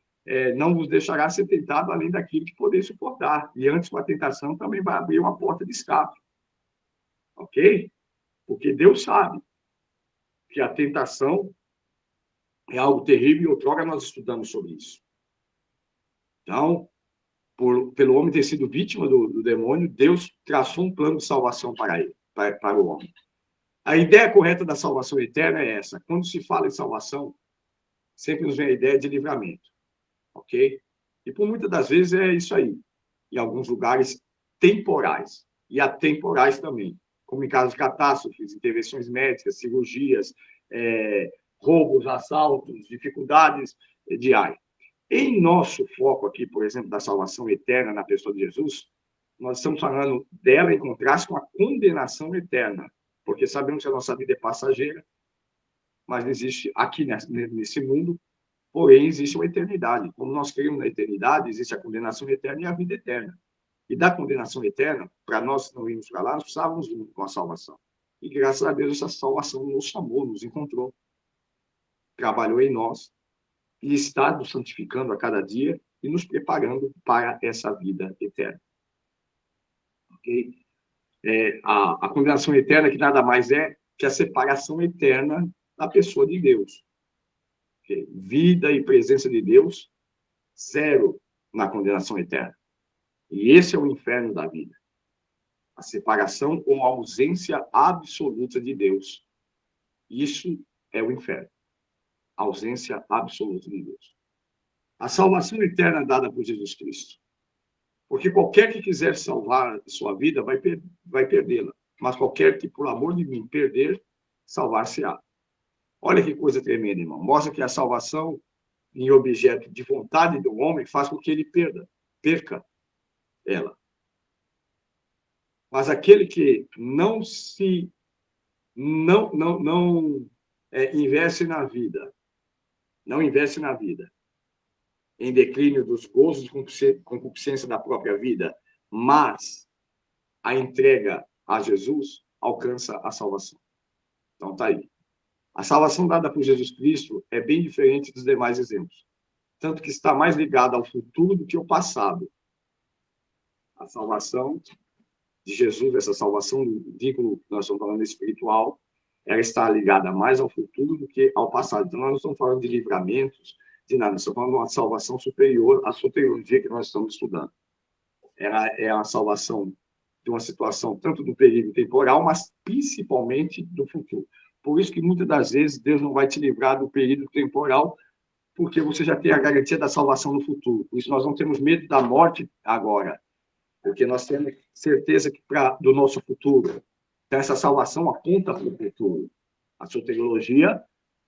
não vos deixará ser tentado além daquilo que poder suportar. E antes com a tentação também vai abrir uma porta de escape. Ok? Porque Deus sabe que a tentação é algo terrível, e outrora nós estudamos sobre isso. Então, pelo homem ter sido vítima do demônio, Deus traçou um plano de salvação para ele, para o homem. A ideia correta da salvação eterna é essa. Quando se fala em salvação, sempre nos vem a ideia de livramento. Ok? E por muitas das vezes é isso aí. Em alguns lugares temporais e atemporais também. Como em casos de catástrofes, intervenções médicas, cirurgias, roubos, assaltos, dificuldades diárias. Em nosso foco aqui, por exemplo, da salvação eterna na pessoa de Jesus, nós estamos falando dela em contraste com a condenação eterna, porque sabemos que a nossa vida é passageira, mas existe aqui nesse mundo, porém existe uma eternidade. Como nós cremos na eternidade, existe a condenação eterna e a vida eterna. E da condenação eterna, para nós não irmos para lá, nós precisávamos com a salvação. E graças a Deus essa salvação nos chamou, nos encontrou, trabalhou em nós, e está nos santificando a cada dia e nos preparando para essa vida eterna. Ok? A condenação eterna, que nada mais é que a separação eterna da pessoa de Deus. Okay? Vida e presença de Deus, zero na condenação eterna. E esse é o inferno da vida. A separação ou a ausência absoluta de Deus. Isso é o inferno. A ausência absoluta de Deus. A salvação eterna dada por Jesus Cristo. Porque qualquer que quiser salvar sua vida vai perdê-la. Mas qualquer que, por amor de mim, perder, salvar-se-á. Olha que coisa tremenda, irmão. Mostra que a salvação em objeto de vontade do homem faz com que ele perca ela. Mas aquele que não investe na vida, não investe na vida, em declínio dos gozos de concupiscência da própria vida, mas a entrega a Jesus alcança a salvação. Então, tá aí. A salvação dada por Jesus Cristo é bem diferente dos demais exemplos. Tanto que está mais ligada ao futuro do que ao passado. A salvação de Jesus, essa salvação do vínculo que nós estamos falando espiritual, ela está ligada mais ao futuro do que ao passado. Então, nós não estamos falando de livramentos, de nada. Nós estamos falando de uma salvação superior à soteriologia que nós estamos estudando. Ela é a salvação de uma situação tanto do período temporal, mas principalmente do futuro. Por isso que muitas das vezes Deus não vai te livrar do período temporal, porque você já tem a garantia da salvação no futuro. Por isso nós não temos medo da morte agora, porque nós temos certeza que do nosso futuro. Então, essa salvação aponta para o futuro. A soteriologia,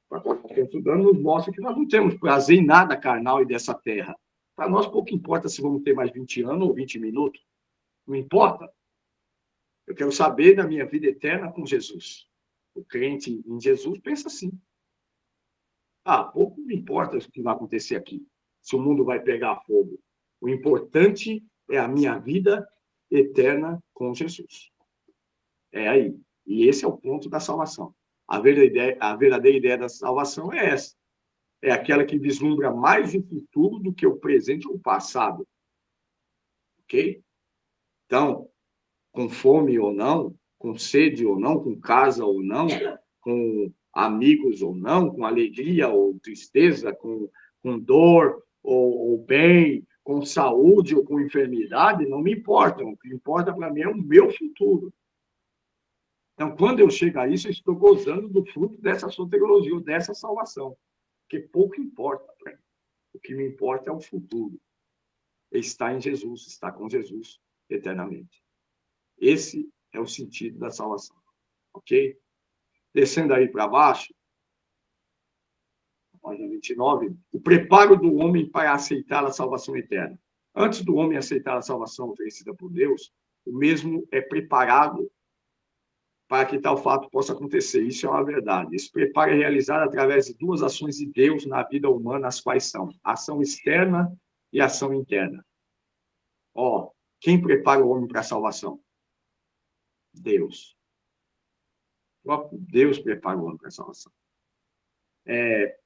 para quem está estudando, nos mostra que nós não temos prazer em nada carnal e dessa terra. Para nós, pouco importa se vamos ter mais 20 anos ou 20 minutos. Não importa. Eu quero saber da minha vida eterna com Jesus. O crente em Jesus pensa assim. Pouco me importa o que vai acontecer aqui. Se o mundo vai pegar fogo. O importante é a minha vida eterna com Jesus. É aí. E esse é o ponto da salvação. A verdadeira ideia da salvação é essa. É aquela que vislumbra mais o futuro do que o presente ou o passado. Ok? Então, com fome ou não, com sede ou não, com casa ou não, com amigos ou não, com alegria ou tristeza, com dor ou bem, com saúde ou com enfermidade, não me importa. O que importa para mim é o meu futuro. Então, quando eu chego a isso, eu estou gozando do fruto dessa soteriologia, dessa salvação. Porque pouco importa para mim. O que me importa é o futuro. Está em Jesus, está com Jesus eternamente. Esse é o sentido da salvação. Ok? Descendo aí para baixo, página 29, o preparo do homem para aceitar a salvação eterna. Antes do homem aceitar a salvação oferecida por Deus, o mesmo é preparado para que tal fato possa acontecer. Isso é uma verdade. Esse preparo é realizado através de duas ações de Deus na vida humana, as quais são ação externa e ação interna. Quem prepara o homem para a salvação? Deus. O próprio Deus prepara o homem para a salvação.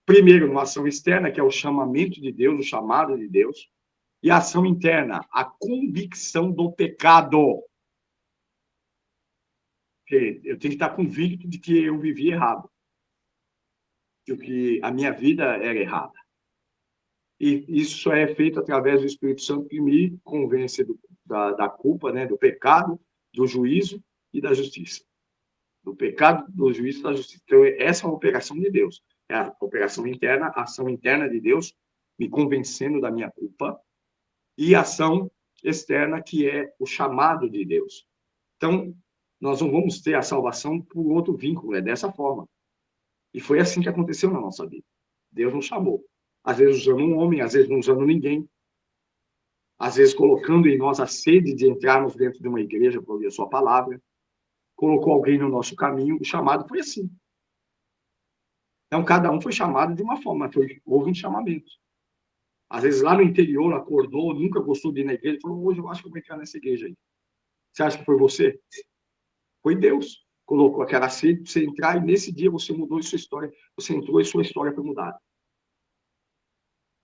Primeiro, uma ação externa, que é o chamamento de Deus, o chamado de Deus, e a ação interna, a convicção do pecado. Porque eu tenho que estar convicto de que eu vivi errado, de que a minha vida era errada. E isso só é feito através do Espírito Santo, que me convence da culpa, né, do pecado, do juízo e da justiça. Do pecado, do juízo e da justiça. Então, essa é uma operação de Deus. É a operação interna, a ação interna de Deus, me convencendo da minha culpa, e a ação externa, que é o chamado de Deus. Então, nós não vamos ter a salvação por outro vínculo, é dessa forma. E foi assim que aconteceu na nossa vida. Deus nos chamou. Às vezes usando um homem, às vezes não usando ninguém. Às vezes colocando em nós a sede de entrarmos dentro de uma igreja para ouvir a sua palavra. Colocou alguém no nosso caminho, o chamado foi assim. Então, cada um foi chamado de uma forma, houve um chamamento. Às vezes, lá no interior, acordou, nunca gostou de ir na igreja, falou, hoje eu acho que eu vou entrar nessa igreja aí. Você acha que foi você? Foi Deus. Colocou aquela sede para você entrar, e nesse dia você mudou sua história, você entrou e sua história foi mudada.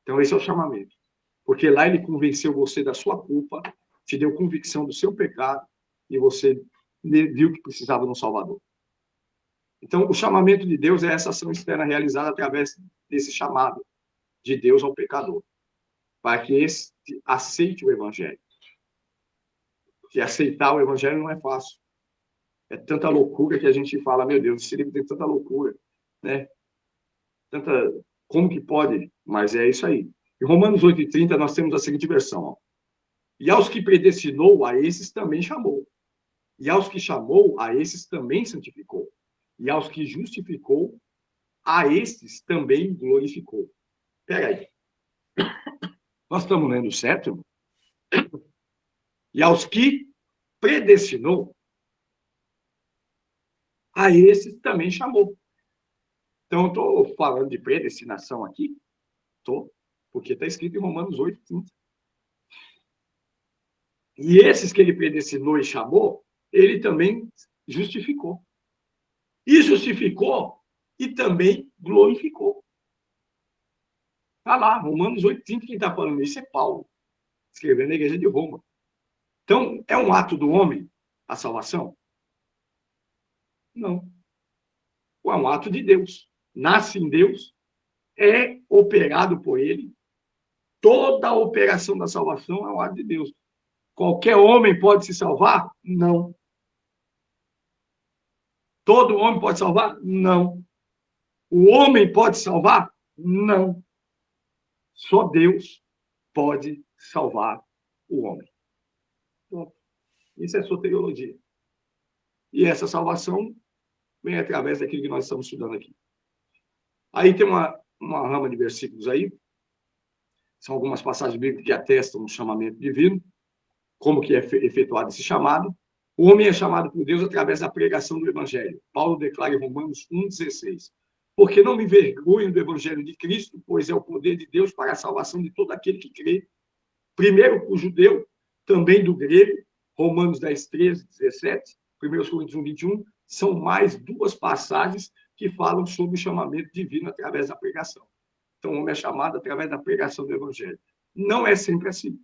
Então, esse é o chamamento. Porque lá ele convenceu você da sua culpa, te deu convicção do seu pecado, e você viu que precisava de um Salvador. Então, o chamamento de Deus é essa ação externa realizada através desse chamado de Deus ao pecador, para que esse aceite o Evangelho. Porque aceitar o Evangelho não é fácil. É tanta loucura que a gente fala, meu Deus, esse livro tem tanta loucura, né? Como que pode? Mas é isso aí. Em Romanos 8:30, nós temos a seguinte versão. E aos que predestinou, a esses também chamou. E aos que chamou, a esses também santificou. E aos que justificou, a esses também glorificou. Pega aí. Nós estamos lendo certo? E aos que predestinou, a esses também chamou. Então, eu estou falando de predestinação aqui? Estou, porque está escrito em Romanos 8:30. E esses que ele predestinou e chamou, ele também justificou. E justificou e também glorificou. Está lá, Romanos 8:30, quem está falando isso é Paulo, escrevendo na igreja de Roma. Então, é um ato do homem a salvação? Não. É um ato de Deus. Nasce em Deus, é operado por ele. Toda a operação da salvação é um ato de Deus. Qualquer homem pode se salvar? Não. Todo homem pode salvar? Não. O homem pode salvar? Não. Só Deus pode salvar o homem. Pronto. Isso é soteriologia. E essa salvação vem através daquilo que nós estamos estudando aqui. Aí tem uma rama de versículos aí. São algumas passagens bíblicas que atestam o chamamento divino, como que é efetuado esse chamado. O homem é chamado por Deus através da pregação do Evangelho. Paulo declara em Romanos 1:16. Porque não me vergonho do Evangelho de Cristo, pois é o poder de Deus para a salvação de todo aquele que crê. Primeiro o judeu, também do grego, Romanos 10:13, 17, 1 Coríntios 1:21, são mais duas passagens que falam sobre o chamamento divino através da pregação. Então, o homem é chamado através da pregação do Evangelho. Não é sempre assim.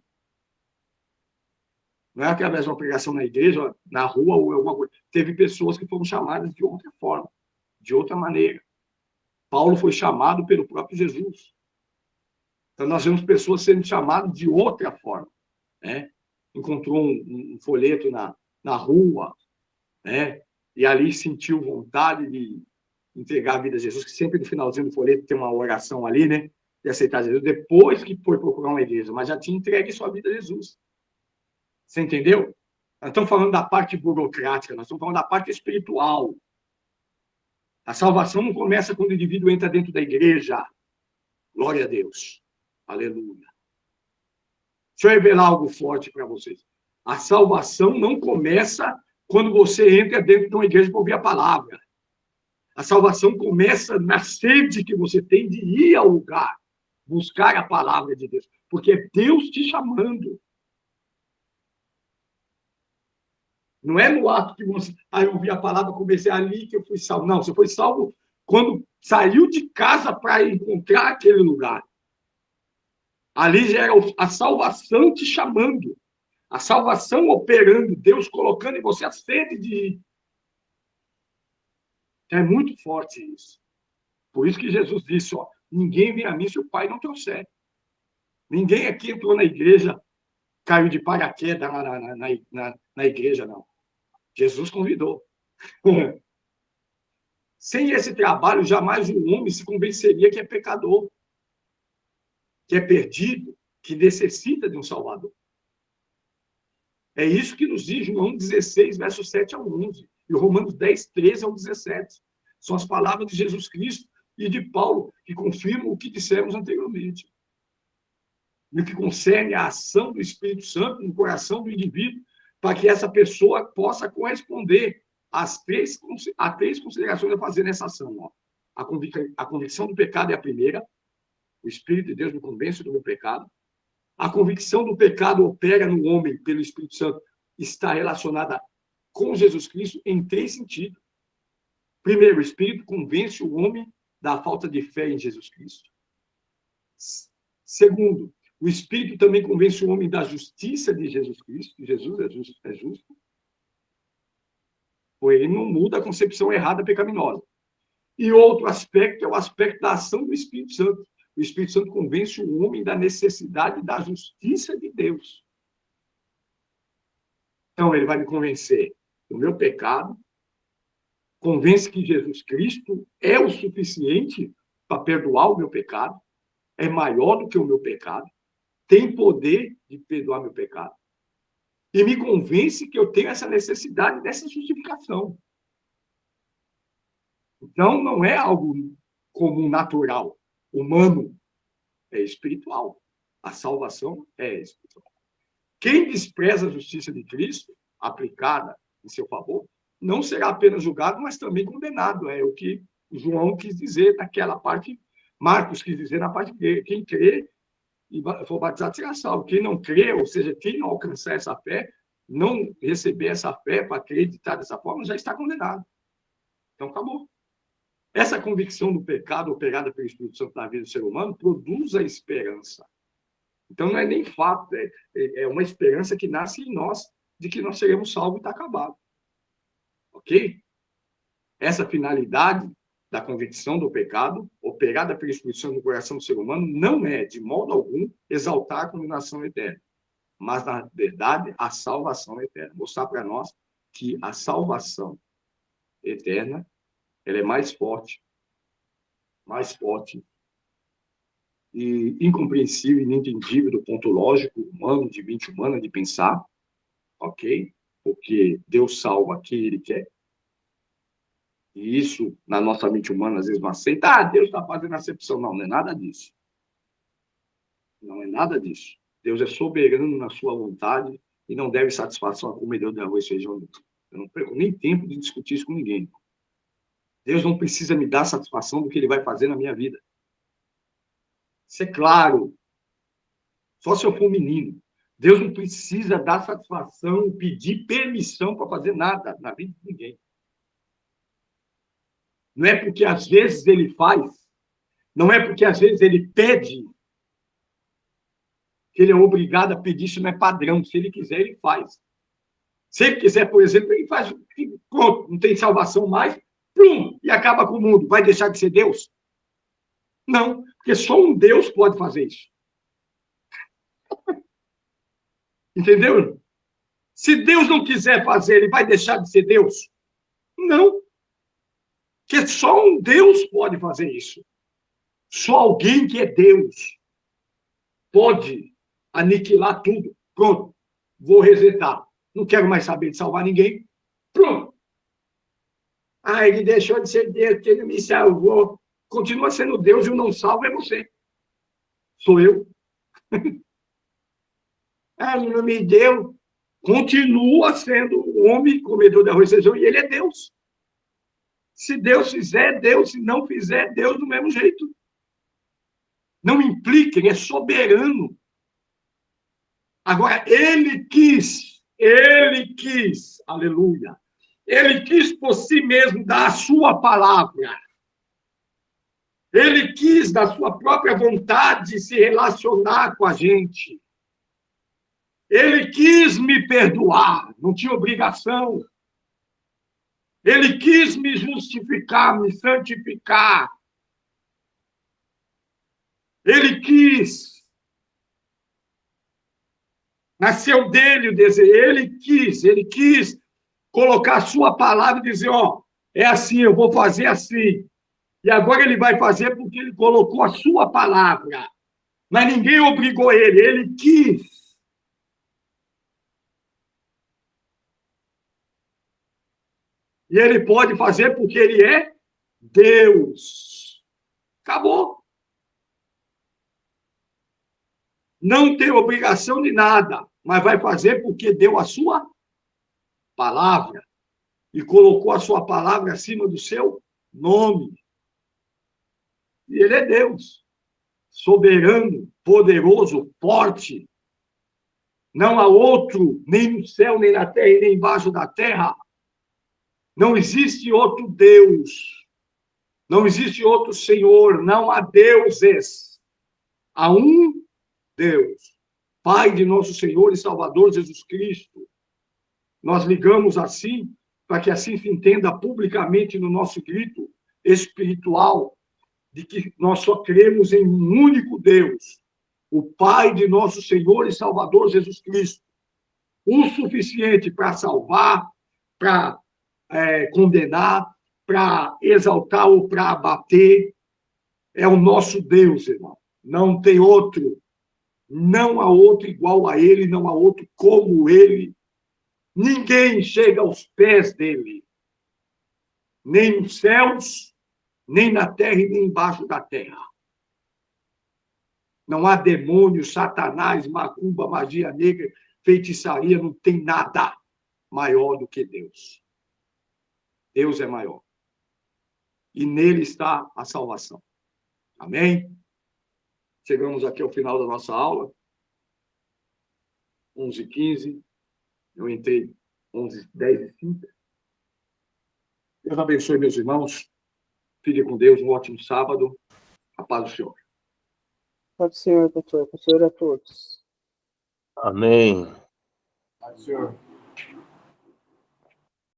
Não é através de uma pregação na igreja, na rua ou alguma coisa. Teve pessoas que foram chamadas de outra forma, de outra maneira. Paulo foi chamado pelo próprio Jesus. Então, nós vemos pessoas sendo chamadas de outra forma. Né? Encontrou um folheto na rua, né? E ali sentiu vontade de entregar a vida a Jesus, que sempre no finalzinho do folheto tem uma oração ali, né? De aceitar Jesus, depois que foi procurar uma igreja, mas já tinha entregue sua vida a Jesus. Você entendeu? Nós estamos falando da parte burocrática, nós estamos falando da parte espiritual. A salvação não começa quando o indivíduo entra dentro da igreja. Glória a Deus. Aleluia. Deixa eu revelar algo forte para vocês. A salvação não começa quando você entra dentro de uma igreja para ouvir a palavra. A salvação começa na sede que você tem de ir ao lugar, buscar a palavra de Deus, porque é Deus te chamando. Não é no ato que você... eu ouvi a palavra, comecei ali que eu fui salvo. Não, você foi salvo quando saiu de casa para encontrar aquele lugar. Ali já era a salvação te chamando. A salvação operando, Deus colocando em você a sede de ir. É muito forte isso. Por isso que Jesus disse, ninguém vem a mim se o Pai não trouxer. Ninguém aqui entrou na igreja, caiu de paraquedas na igreja, não. Jesus convidou. Sem esse trabalho, jamais um homem se convenceria que é pecador, que é perdido, que necessita de um Salvador. É isso que nos diz João 16, versos 7 ao 11, e Romanos 10, 13 ao 17. São as palavras de Jesus Cristo e de Paulo, que confirmam o que dissemos anteriormente. No que concerne a ação do Espírito Santo no coração do indivíduo, para que essa pessoa possa corresponder às três considerações a fazer nessa ação. A convicção do pecado é a primeira. O Espírito de Deus me convence do meu pecado. A convicção do pecado opera no homem pelo Espírito Santo, está relacionada com Jesus Cristo em três sentidos. Primeiro, o Espírito convence o homem da falta de fé em Jesus Cristo. Segundo, o Espírito também convence o homem da justiça de Jesus Cristo. Jesus é justo. Porém, ele não muda a concepção errada pecaminosa. E outro aspecto é o aspecto da ação do Espírito Santo. O Espírito Santo convence o homem da necessidade da justiça de Deus. Então, ele vai me convencer do meu pecado, convence que Jesus Cristo é o suficiente para perdoar o meu pecado, é maior do que o meu pecado, tem poder de perdoar meu pecado. E me convence que eu tenho essa necessidade dessa justificação. Então, não é algo comum, natural, humano, é espiritual. A salvação é espiritual. Quem despreza a justiça de Cristo, aplicada em seu favor, não será apenas julgado, mas também condenado. É o que João quis dizer naquela parte, Marcos quis dizer na parte que quem crê e for batizado será salvo. Quem não crê, ou seja, quem não alcançar essa fé, não receber essa fé para acreditar dessa forma, já está condenado. Então, acabou. Essa convicção do pecado operada pelo Espírito Santo na vida do ser humano produz a esperança. Então, não é nem fato, é uma esperança que nasce em nós, de que nós seremos salvos e está acabado. Ok? Essa finalidade da convicção do pecado, operada pelo Espírito Santo no coração do ser humano, não é, de modo algum, exaltar a condenação eterna, mas, na verdade, a salvação eterna. Mostrar para nós que a salvação eterna ela é mais forte e incompreensível, inentendível do ponto lógico, humano, de mente humana, de pensar, ok? Porque Deus salva quem Ele quer. E isso, na nossa mente humana, às vezes não aceita. Deus está fazendo acepção. Não, não é nada disso. Não é nada disso. Deus é soberano na sua vontade e não deve satisfação a comedor de arroz e feijão. Eu não perco nem tempo de discutir isso com ninguém. Deus não precisa me dar satisfação do que Ele vai fazer na minha vida. Isso é claro. Só se eu for menino. Deus não precisa dar satisfação, pedir permissão para fazer nada na vida de ninguém. Não é porque às vezes Ele faz, não é porque às vezes Ele pede, que ele é obrigado a pedir, isso não é padrão. Se ele quiser, ele faz. Se ele quiser, por exemplo, ele faz, pronto, não tem salvação mais, plum, e acaba com o mundo. Vai deixar de ser Deus? Não, porque só um Deus pode fazer isso. Entendeu? Se Deus não quiser fazer, ele vai deixar de ser Deus? Não. Porque só um Deus pode fazer isso. Só alguém que é Deus pode aniquilar tudo. Pronto, vou resetar. Não quero mais saber de salvar ninguém. Pronto. Ah, ele deixou de ser Deus, que ele me salvou. Continua sendo Deus e o não salvo é você. Sou eu. Ah, ele não me deu. Continua sendo homem, comedor de arroz e feijão, e ele é Deus. Se Deus fizer, Deus. Se não fizer, Deus do mesmo jeito. Não implica, ele é soberano. Agora, ele quis, aleluia, ele quis por si mesmo dar a sua palavra. Ele quis, da sua própria vontade, se relacionar com a gente. Ele quis me perdoar, não tinha obrigação. Ele quis me justificar, me santificar. Ele quis. Nasceu dele o desejo. Ele quis colocar a sua palavra e dizer, ó, é assim, eu vou fazer assim. E agora ele vai fazer porque ele colocou a sua palavra. Mas ninguém obrigou ele quis. E ele pode fazer porque ele é Deus. Acabou. Não tem obrigação de nada, mas vai fazer porque deu a sua palavra e colocou a sua palavra acima do seu nome. E ele é Deus, soberano, poderoso, forte. Não há outro, nem no céu, nem na terra, nem embaixo da terra. Não existe outro Deus. Não existe outro Senhor. Não há deuses. Há um Deus, Pai de nosso Senhor e Salvador Jesus Cristo. Nós ligamos assim, para que assim se entenda publicamente no nosso grito espiritual, de que nós só cremos em um único Deus, o Pai de nosso Senhor e Salvador Jesus Cristo, o suficiente para salvar, para condenar, para exaltar ou para abater. É o nosso Deus, irmão. Não tem outro. Não há outro igual a ele, não há outro como ele. Ninguém chega aos pés dele. Nem nos céus, nem na terra e nem embaixo da terra. Não há demônio, satanás, macumba, magia negra, feitiçaria, não tem nada maior do que Deus. Deus é maior. E nele está a salvação. Amém? Chegamos aqui ao final da nossa aula. 11h15. Eu entrei 11h10. Deus abençoe, meus irmãos. Fique com Deus. Um ótimo sábado. A paz do Senhor. Pode ser, pastor. Pastor a todos. Amém. Paz do Senhor.